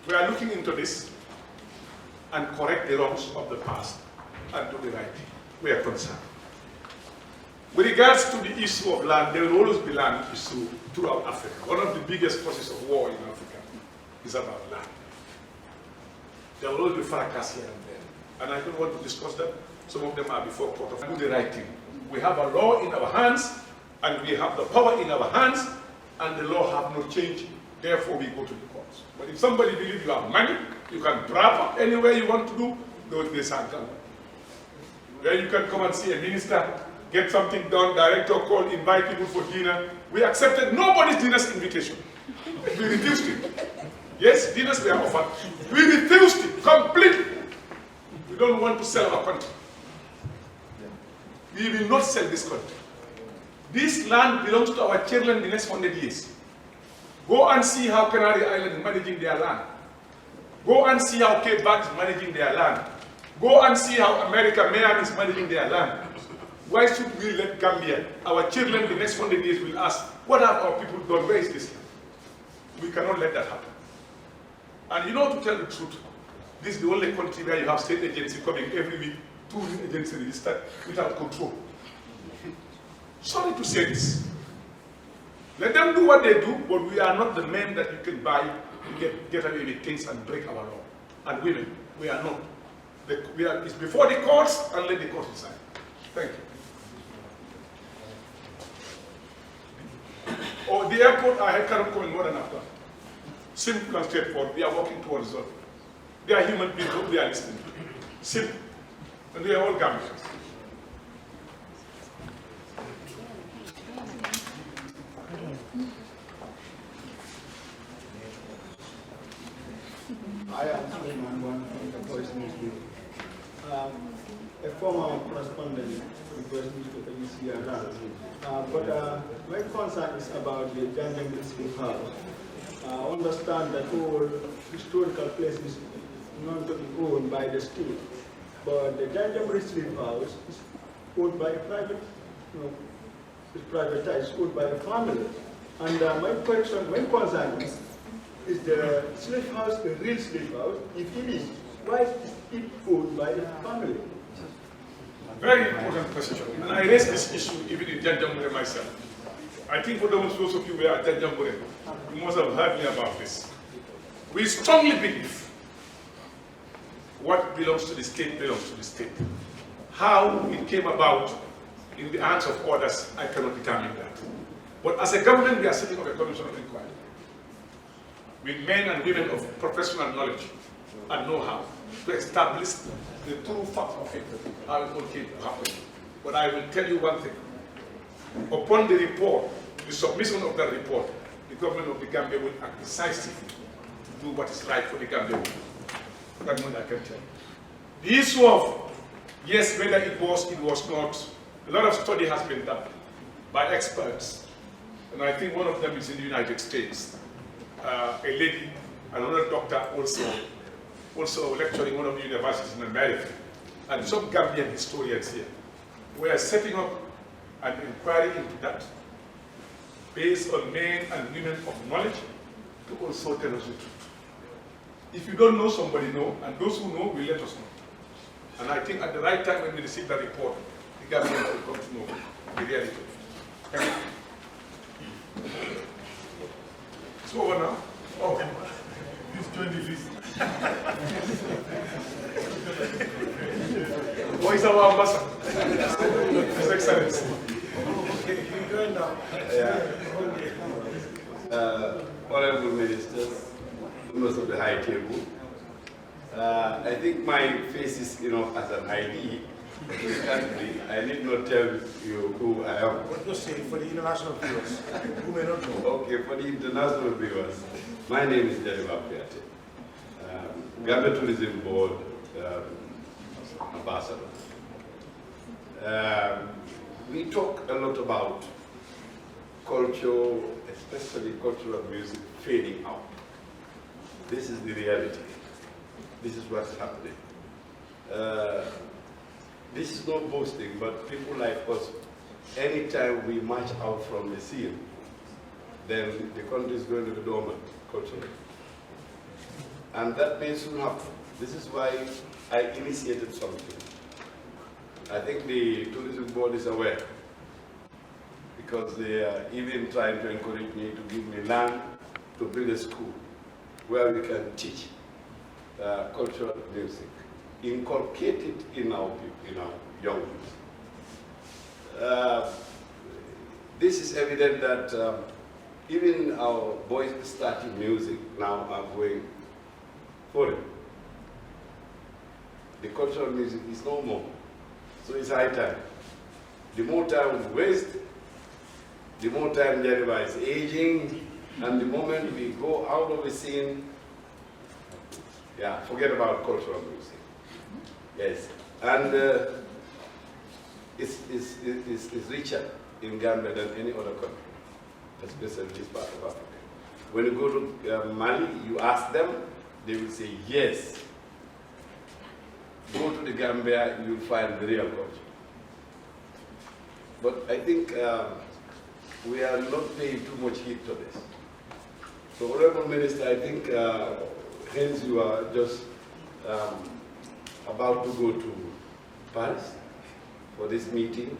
S1: We are looking into this and correct the wrongs of the past and do the right thing. We are concerned. With regards to the issue of land, there will always be land issue throughout Africa. One of the biggest causes of war in Africa is about land. There will always be fracas here and there. And I don't want to discuss them. Some of them are before court. Do the right thing. We have a law in our hands, and we have the power in our hands, and the law have no change. Therefore, we go to the courts. But if somebody believes you have money, you can drive up anywhere you want to do, go to the Sankan. Where you can come and see a minister, get something done, director call, invite people for dinner. We accepted nobody's dinner's invitation. We refused it. Yes, dinners were offered. We refused it completely. We don't want to sell our country. We will not sell this country. This land belongs to our children the next 100 years. Go and see how Canary Island is managing their land. Go and see how Cape Verde is managing their land. Go and see how America, Mayan is managing their land. Why should we let Gambia, our children the next 100 years will ask, what have our people done? Where is this land? We cannot let that happen. And you know, to tell the truth, this is the only country where you have state agency coming every week, tourism agency registered without control. Sorry to say this. Let them do what they do, but we are not the men that you can buy to get away with things and break our law. And women, we are not. It's before the courts, and let the courts decide. Thank you. Oh, the airport, I cannot comment more than after. Simple and straightforward. We are working towards it. They are human beings, we are listening. Simple. And we are all Gambians.
S11: I am Suleiman Wan from the Voice newspaper. A former correspondent for the Voice newspaper UCRR. But my concern is about the Gambian Municipal House. I understand that all historical places not to be owned by the state. but the Janjanbury Sleep House is owned by a private, it's privatized, owned by a family. And my concern is the sleep house a real sleep house? If it is, why is it owned by a family?
S1: Very important question. And I raised this issue even in Janjanbury myself. I think for those of you who are at Janjanbury, you must have heard me about this. We strongly believe what belongs to the state belongs to the state. How it came about in the hands of others, I cannot determine that. But as a government, we are setting up a commission of inquiry with men and women of professional knowledge and know-how to establish the true facts of it, how it all came to happen. But I will tell you one thing. Upon the report, the submission of that report, the government of the Gambia will act decisively to do what is right for the Gambia. That's what I can tell you. The issue of, yes, whether it was not, a lot of study has been done by experts. And I think one of them is in the United States. A lady, another doctor also lecturing one of the universities in America, and some Gambian historians here. We are setting up an inquiry into that based on men and women of knowledge to also tell us the truth. If you don't know, somebody know, and those who know will let us know. And I think at the right time when we receive that report, the Gambian will come to know the reality. Thank you. It's over now. Oh, please join the list. What is our ambassador? His Excellency.
S12: Honorable Ministers, members of the High Table, I think my face is enough as an ID. I need not tell you who I am.
S2: What you say for the international viewers who may not know?
S12: Okay, for the international viewers, my name is Deriva Piate, Gambia Tourism Board ambassador. We talk a lot about culture, especially cultural music, fading out. This is the reality. This is what's happening. This is not boasting, but people like us, anytime we march out from the scene, then the country is going to be dormant culturally. And that may soon happen. This is why I initiated something. I think the tourism board is aware, because they are even trying to encourage me to give me land to build a school where we can teach cultural music, inculcate it in our people, in our young people. This is evident that even our boys starting music now are going foreign. The cultural music is no more. So it's high time. The more time we waste, the more time Jariba is aging, and the moment we go out of the scene, yeah, forget about cultural music. Yes, and it's richer in Gambia than any other country, especially this part of Africa. When you go to Mali, you ask them, they will say yes. Go to the Gambia, you'll find the real culture. But I think we are not paying too much heed to this. So, Honorable Minister, I think hence you are just about to go to Paris for this meeting.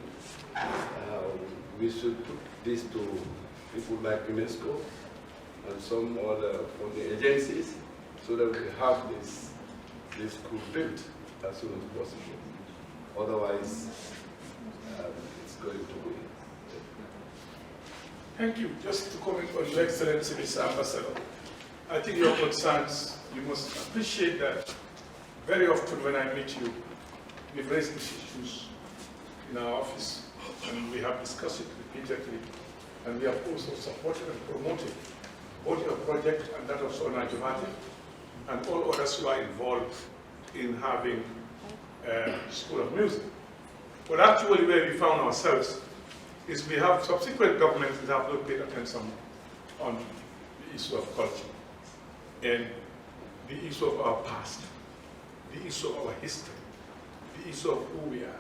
S12: We should put this to people like UNESCO and some other from the agencies so that we have this school built as soon as possible. Otherwise, it's going to be.
S1: Thank you. Just to comment on Your Excellency, Mr. Ambassador, I think your concerns, you must appreciate that very often when I meet you, we've raised these issues in our office, and we have discussed it repeatedly, and we have also supported and promoted both your project and that of Sona Jumati, and all others who are involved in having a school of music. But actually where we found ourselves is we have subsequent governments that have not paid attention on the issue of culture and the issue of our past, the issue of our history, the issue of who we are.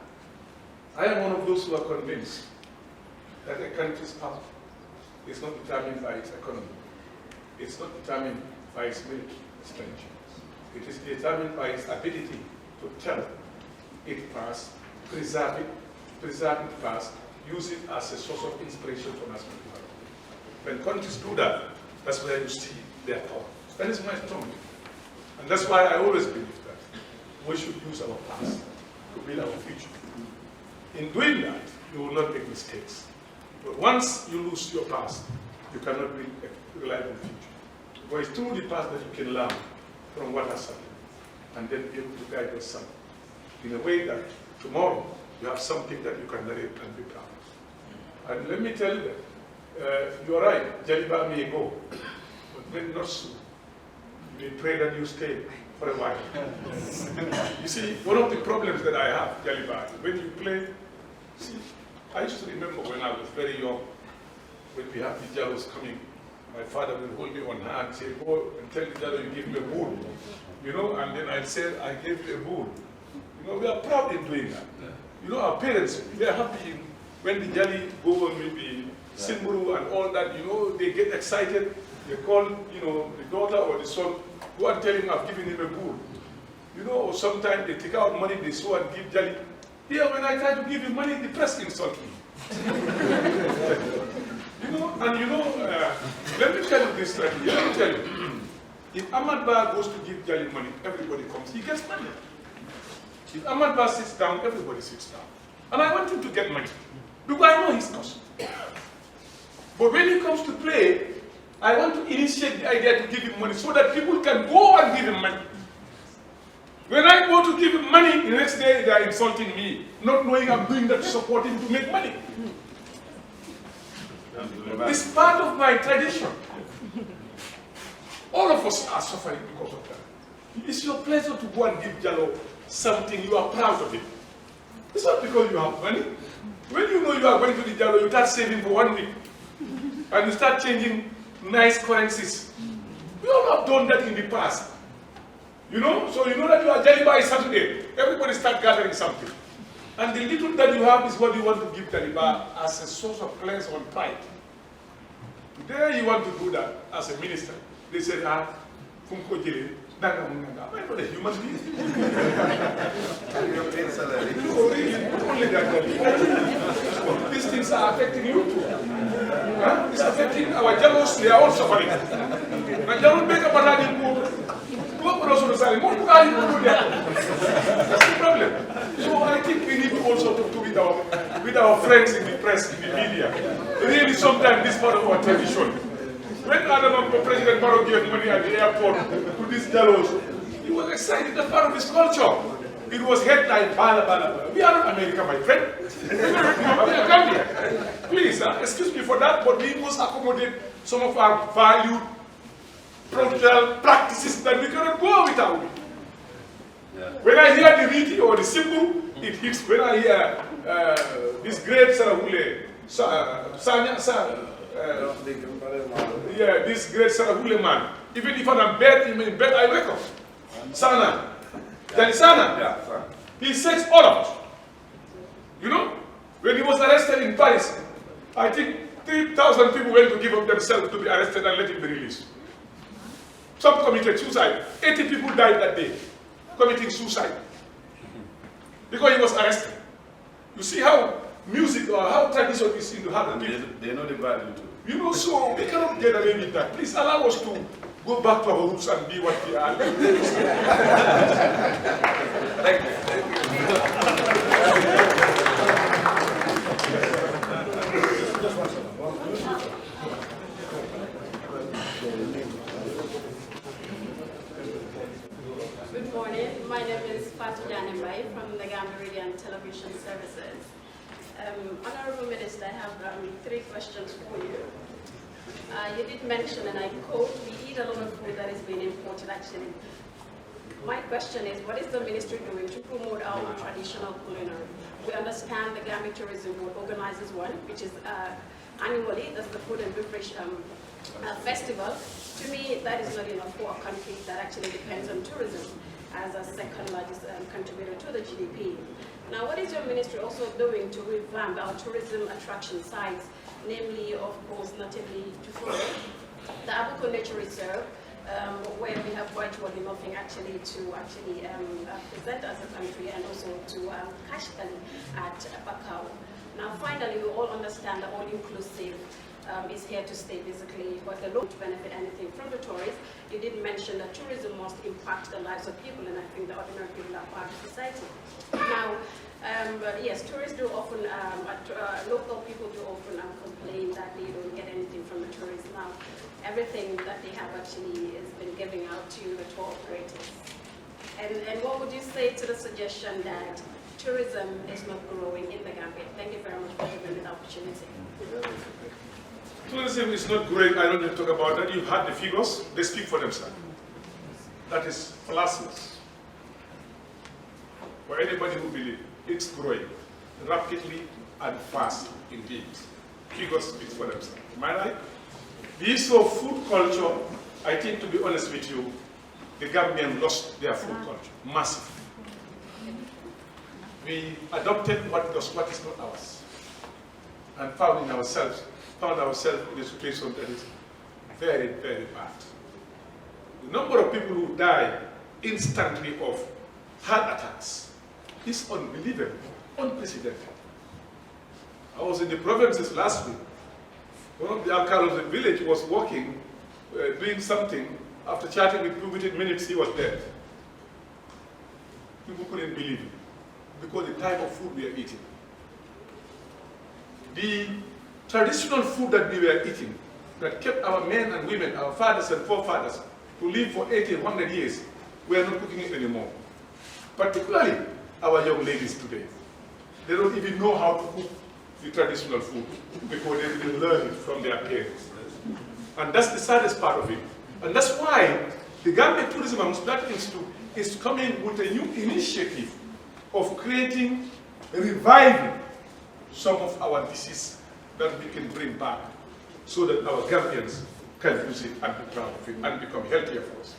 S1: I am one of those who are convinced that a country's power is not determined by its economy. It's not determined by its military expenditure. It is determined by its ability to tell it past, preserve it past, use it as a source of inspiration for national development. When countries do that, that's where you see their power. That is my strong view. And that's why I always believe that we should use our past to build our future. In doing that, you will not make mistakes. But once you lose your past, you cannot build a reliable future. But it's through the past that you can learn from what has happened and then be able to guide yourself in a way that tomorrow you have something that you can narrate and be proud of. And let me tell you that you are right, Jaliba may go, but then not soon. We pray that you stay for a while. You see, one of the problems that I have, Jaliba, when you play, see, I used to remember when I was very young, when we had the Jalos coming, my father would hold me on hand and say, go and tell the Jalo you give me a bull. You know, and then I said, I gave you a bull. You know, we are proud in doing that. You know, our parents, they are happy when the Jali go on maybe Simburu and all that, you know, they get excited. They call, you know, the daughter or the son, go and tell him I've given him a bull. You know, or sometimes they take out money, they sow and give Jali. Here, when I try to give him money, the press insult me. You know, and you know, let me tell you this strategy. Let me tell you, if Ahmad Ba goes to give Jali money, everybody comes, he gets money. If Ahmad Ba sits down, everybody sits down. And I want him to get money, because I know his cost. But when he comes to play, I want to initiate the idea to give him money so that people can go and give him money. When I go to give him money, the next day they are insulting me, not knowing I'm doing that to support him to make money. It's part of my tradition. All of us are suffering because of that. It's your pleasure to go and give Jalo something you are proud of it. It's not because you have money. When you know you are going to the Jalo, you start saving for 1 week. And you start changing nice currencies. We all have done that in the past. You know, so you know that you are Jaliba is Saturday. Everybody start gathering something. And the little that you have is what you want to give Jaliba as a source of pleasure and pride. There you want to do that as a minister. They said, Funko Jili, Nanga Munganga. I'm not a human being. No, really, not only that, Jaliba. These things are affecting you too. Huh? It's affecting our Jalos, they are all suffering. My Jalos make a banana in that's the problem. So I think we need to also talk to with our friends in the press, in the media. Really, sometimes this part of our tradition. When President Barrow gave money at the airport to these Jalos, he was excited. That's part of his culture. It was headline, bala, bala, bala. We are not America, my friend. We are Gambia. Please, excuse me for that, but we must accommodate some of our valued cultural practices that we cannot go without. Yeah. When I hear the Riti or the symbol, it hits. When I hear this great Sarahule, this great Sarahule man, even if I'm in bed, I wake up. Sana. Jalisana. Yeah, he says all of us. You know, when he was arrested in Paris, I think 3,000 people went to give up themselves to be arrested and let him be released. Some committed suicide. 80 people died that day committing suicide because he was arrested. You see how music or how tradition is in the heart of people.
S12: They know the value too.
S1: You know, so we cannot get away with that. Please allow us to go back to our roots and be what we are. Thank you.
S13: Good morning. My name is Fatou Janembai from the Gambia Radio and Television Services. Honorable Minister, I have 3 questions for you. You did mention, and I quote, we eat a lot of food that is being imported actually. My question is, what is the ministry doing to promote our traditional culinary? We understand the Gambia Tourism Board organizes one, which is annually, that's the Food and Beverage Festival. To me, that is not enough for a country that actually depends on tourism. as a second largest contributor to the GDP. Now, what is your ministry also doing to revamp our tourism attraction sites, namely, of course, natively Tufuro, the Abuko Nature Reserve, where we have quite nothing actually to present as a country, and also to Kashkali at Bakau. Now, finally, we all understand that all-inclusive is here to stay, basically, but they don't benefit anything from the tourists. You did mention that tourism must impact the lives of people, and I think the ordinary people are part of society. Now, yes, tourists do often, local people do often complain that they don't get anything from the tourists. Now, everything that they have actually has been giving out to the tour operators. And what would you say to the suggestion that tourism is not growing in the Gambia? Thank you very much for giving me the opportunity.
S1: Tourism is not growing. I don't need to talk about that. You've had the figures. They speak for themselves. That is fallacious. For anybody who believes it's growing rapidly and fast indeed. Figures speak for themselves. Am I right? The issue of food culture, I think, to be honest with you, the Gambians lost their food culture massively. We adopted what is not ours, and found ourselves in a situation that is very, very bad. The number of people who die instantly of heart attacks is unbelievable, unprecedented. I was in the provinces last week. One of the alcaldes of the village was walking, doing something. After chatting with 2 minutes, he was dead. People couldn't believe it because the type of food we are eating. The traditional food that we were eating, that kept our men and women, our fathers and forefathers, to live for 80, 100 years, we are not cooking it anymore. Particularly our young ladies today. They don't even know how to cook the traditional food because they didn't learn it from their parents. And that's the saddest part of it. And that's why the Gambia Tourism and Hospitality Institute is coming with a new initiative of creating, reviving some of our dishes that we can bring back so that our Gambians can use it and be proud of it and become healthier for us.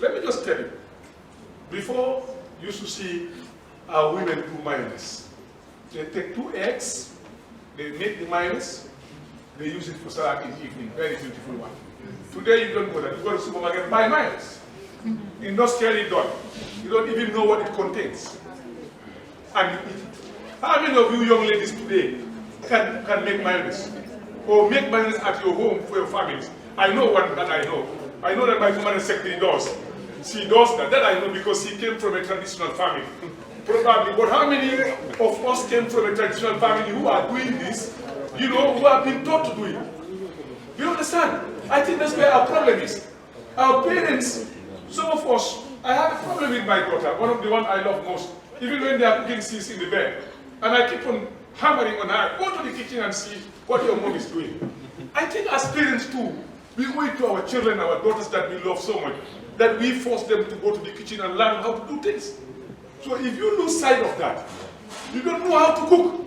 S1: Let me just tell you, before you used to see our women do mayonnaise. They take 2 eggs, they make the mayonnaise, they use it for salad in the evening, very beautiful one. Today you don't go there, you go to the supermarket and buy mayonnaise. Industrially done. You don't even know what it contains. And you eat it. How many of you young ladies today can make mayonnaise? Or make mayonnaise at your home for your families? I know one that I know. I know that my permanent secretary does. She does that. That I know because she came from a traditional family. Probably. But how many of us came from a traditional family who are doing this, you know, who have been taught to do it? You understand? I think that's where our problem is. Our parents, some of us, I have a problem with my daughter, one of the ones I love most, even when they are cooking, she's in the bed. And I keep on hammering on her, go to the kitchen and see what your mom is doing. I think as parents too, we owe it to our children, our daughters that we love so much, that we force them to go to the kitchen and learn how to do things. So if you lose sight of that, you don't know how to cook.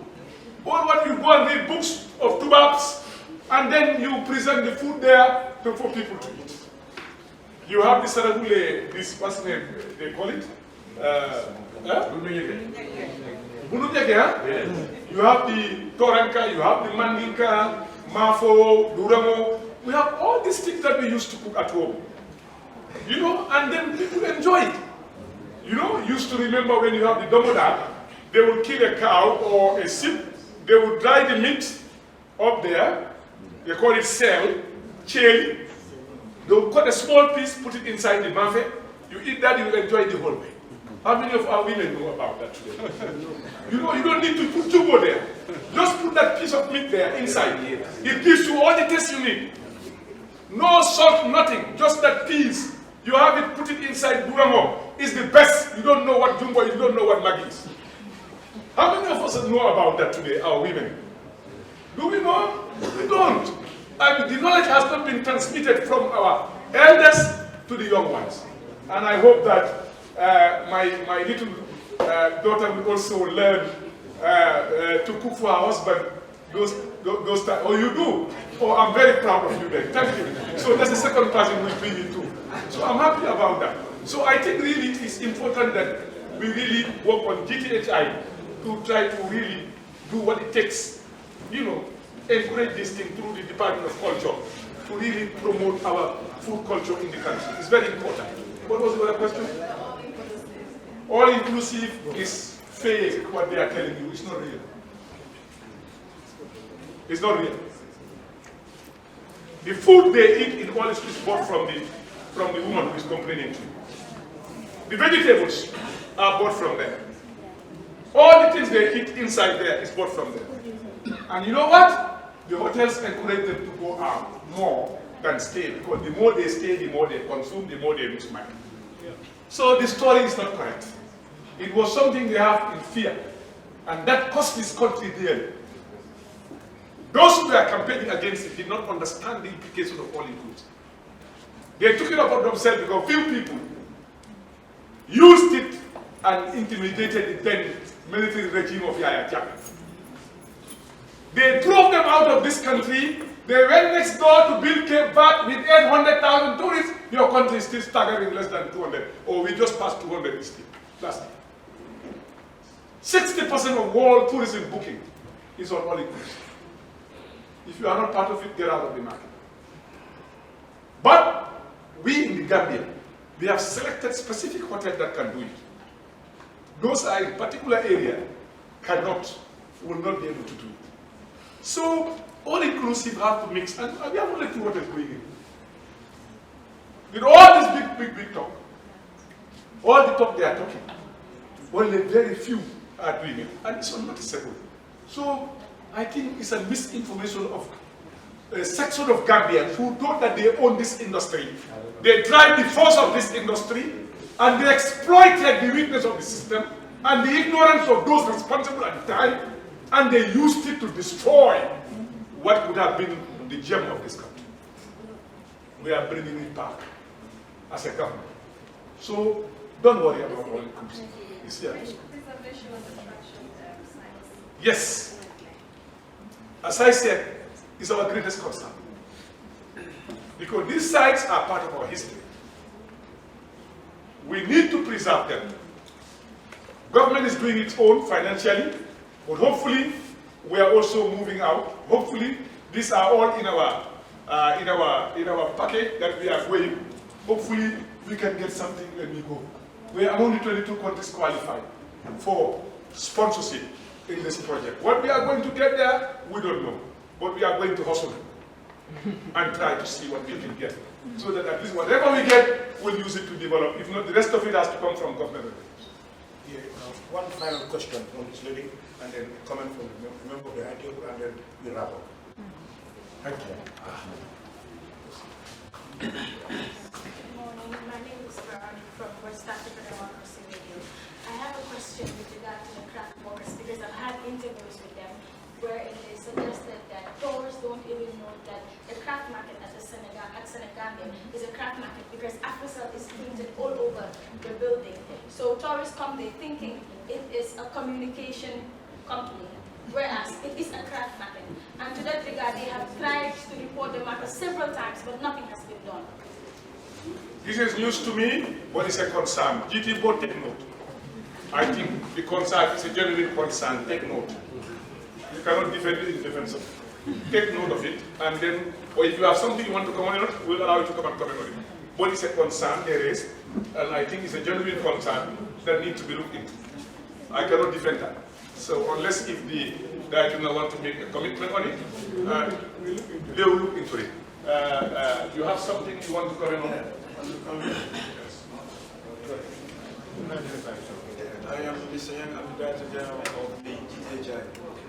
S1: Or what you go and read books of tubabs, and then you present the food there for people to eat. You have the saragule, this what's the name they call it? Bunuyege, huh? Yes. You have the toranka, you have the mandinka, mafo, duramo. We have all these things that we used to cook at home. You know, and then people enjoy it. You know, used to remember when you have the domoda, they would kill a cow or a sheep, they would dry the meat up there, they call it cell, chili. They would cut a small piece, put it inside the mafe, you eat that, you will enjoy the whole way. How many of our women know about that today? You know, you don't need to put tubo there. Just put that piece of meat there inside. It gives you all the taste you need. No salt, nothing, just that piece. You have it, put it inside Duramo. It's the best. You don't know what jumbo is, you don't know what Maggi is. How many of us know about that today, our women? Do we know? We don't. And the knowledge has not been transmitted from our elders to the young ones. And I hope that my little daughter will also learn to cook for her husband those times. Oh, you do? Oh, I'm very proud of you then. Thank you. So that's the second person we'll bring you to. So I'm happy about that. So I think really it's important that we really work on GTHI to try to really do what it takes, you know, encourage this thing through the Department of Culture to really promote our food culture in the country. It's very important. What was the other question? All inclusive is fake, what they are telling you. It's not real. It's not real. The food they eat in all is bought from the woman who is complaining to you. The vegetables are bought from there. All the things they eat inside there is bought from there. And you know what? The hotels encourage them to go out more than stay, because the more they stay, the more they consume, the more they lose money. So the story is not correct. It was something they have in fear, and that cost this country dearly. Those who were campaigning against it did not understand the implications of all inclusive. They took it upon themselves because few people used it and intimidated the then military regime of Yahya Jammeh. They drove them out of this country. They went next door to build Cape Verde with 800,000 tourists. Your country is still staggering less than 200, or we just passed 200 last year. 60% of world tourism booking is on all inclusive. If you are not part of it, get out of the market. But we in the Gambia, we have selected specific hotels that can do it. Those are in particular area will not be able to do it. So all inclusive have to mix, and we have only 2 hotels going in. With all this big talk, all the talk they are talking, only very few are doing it, and it's unnoticeable. So I think it's a misinformation of a section of Gambians who thought that they own this industry. They drive the force of this industry, and they exploited the weakness of the system and the ignorance of those responsible at the time, and they used it to destroy what would have been the gem of this country. We are bringing it back as a government. So don't worry about all inclusive. It's here. Yes. As I said, it's our greatest concern. Because these sites are part of our history. We need to preserve them. Government is doing its own financially, but hopefully we are also moving out. Hopefully these are all in our packet that we are going. Hopefully we can get something when we go. We are only 22 countries qualified for sponsorship in this project. What we are going to get there, we don't know. But we are going to hustle and try to see what we can get. So that at least whatever we get, we'll use it to develop. If not, the rest of it has to come from government.
S2: Yeah, one final question from this lady, and then comment from the member behind you, and then we wrap up. Thank you.
S14: Good morning. My name is Veronica from West Africa Democracy Radio. I have a question with regard to the craft workers, because I've had interviews with them wherein they suggested that tourists don't even know that the craft market at Senegambia is a craft market because Africell is printed all over the building. So tourists come there thinking it is a communication company, whereas it is a craft market. And to that regard, they have tried to report the matter several times, but nothing has been done.
S1: This is news to me, but it's a concern. GT board, take note. I think the concern is a genuine concern. Take note. You cannot defend it in defense of it. Take note of it, and then, or if you have something you want to comment on it, we'll allow you to come and comment on it. But it's a concern there is, and I think it's a genuine concern that needs to be looked into. I cannot defend that. So unless if the tribunal want to make a commitment on it, they will look into it. You have something you want to comment on? Yes.
S15: I am Mr. Young, I'm the Director General of the GTHI.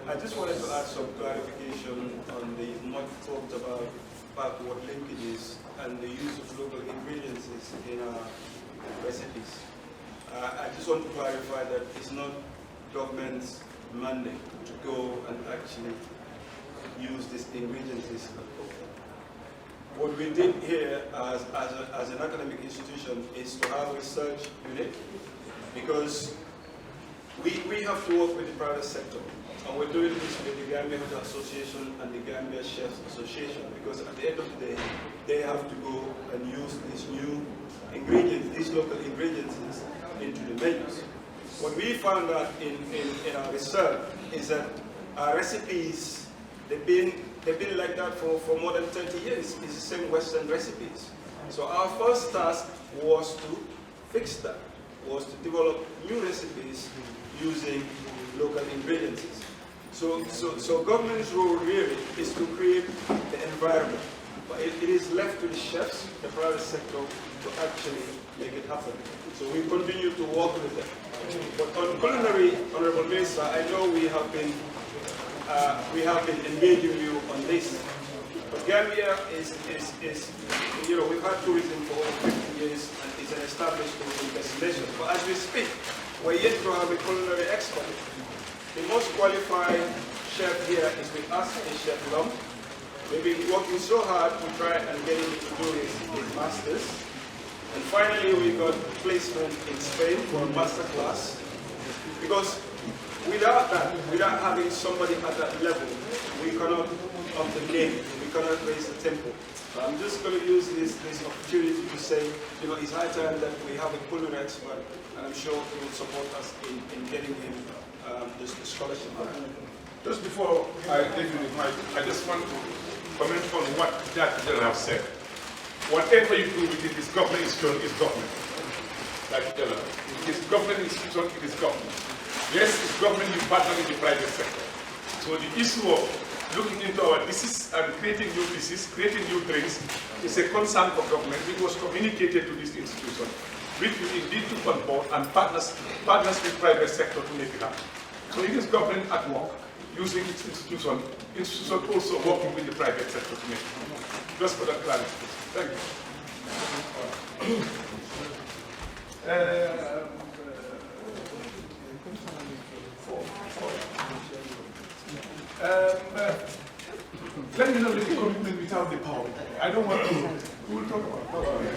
S15: I just wanted to add some clarification on the much talked about backward linkages and the use of local ingredients in our recipes. I just want to clarify that it's not government's mandate to go and actually use these ingredients. What we did here as an academic institution is to have a research unit, because we have to work with the private sector. And we're doing this with the Gambia Hotel Association and the Gambia Chefs Association, because at the end of the day, they have to go and use these new ingredients, these local ingredients into the menus. What we found out in our research is that our recipes, they've been like that for more than 30 years. It's the same Western recipes. So our first task was to fix that, was to develop new recipes using local ingredients. So government's role really is to create the environment, but it is left to the chefs, the private sector, to actually make it happen. So we continue to work with them. But on culinary, Honorable Minister, I know we have been engaging you on this. But Gambia is we've had tourism for over 50 years and it's an established tourism destination. But as we speak, we're yet to have a culinary expert. The most qualified chef here is with us, is Chef Lum. We've been working so hard to try and get him to do his master's. And finally, we got placement in Spain for a master class. Because without that, without having somebody at that level, we cannot up the game, we cannot raise the tempo. So I'm just going to use this opportunity to say, it's high time that we have a culinary expert, and I'm sure he will support us in getting him this scholarship.
S1: Just before I give you the mic, I just want to comment on what that general have said. Whatever you do within this government institution is government. Like general, it is government institution, it is government. Yes, it's government, you partner with the private sector. So the issue of looking into our dishes and creating new dishes, creating new drinks, is a concern for government. It was communicated to this institution, which we indeed took on board and partners with private sector to make it happen. So it is government at work, using its institution also working with the private sector to make it happen. Just for that clarity. Thank you. Let me know the commitment without the power. I don't want to. Who will talk about it?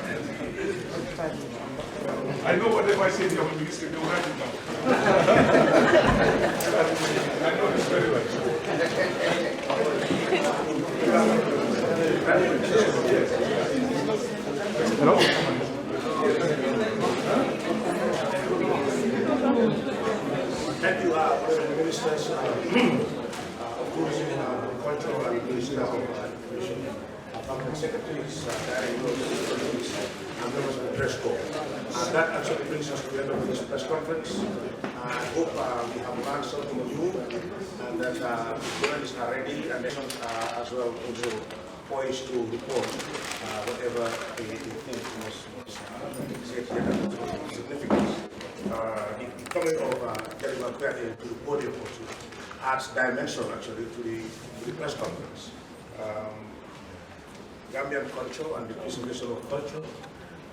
S1: I know whatever I say here will be listening. They will write it down. I know this very well. Hello?
S2: Thank you, Ministers of Tourism and Culture and Minister of Education, Permanent Secretaries, Directors, and members of the press corps. That actually brings us to the end of this press conference. I hope we have learned something new and that the journalists are ready and as well also poised to report whatever they think was significant. The coming of Jerry McCarthy to the podium also adds dimension actually to the press conference. Gambian culture and the preservation of culture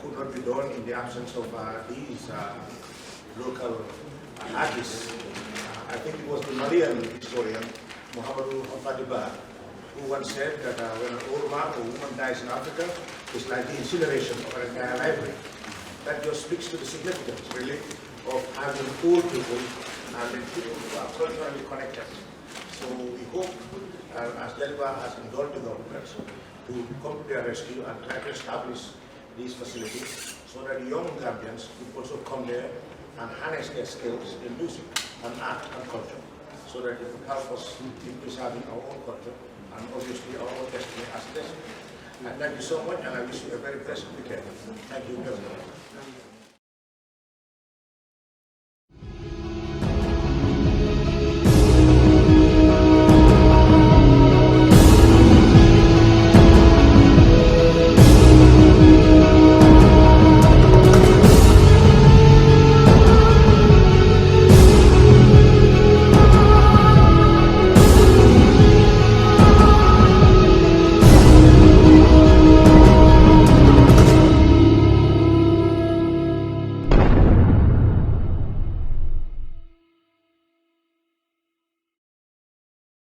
S2: could not be done in the absence of these local artists. I think it was the Malian historian, Muhammadu Fadiba, who once said that when an old man or woman dies in Africa, it's like the incineration of an entire library. That just speaks to the significance, really, of having old people and people who are culturally connected. So we hope, as Delva has indulged the government, to come to their rescue and try to establish these facilities so that young Gambians could also come there and harness their skills in music and art and culture, so that it will help us in preserving our own culture and obviously our own destiny as a destiny. And thank you so much, and I wish you a very blessed weekend. Thank you very much.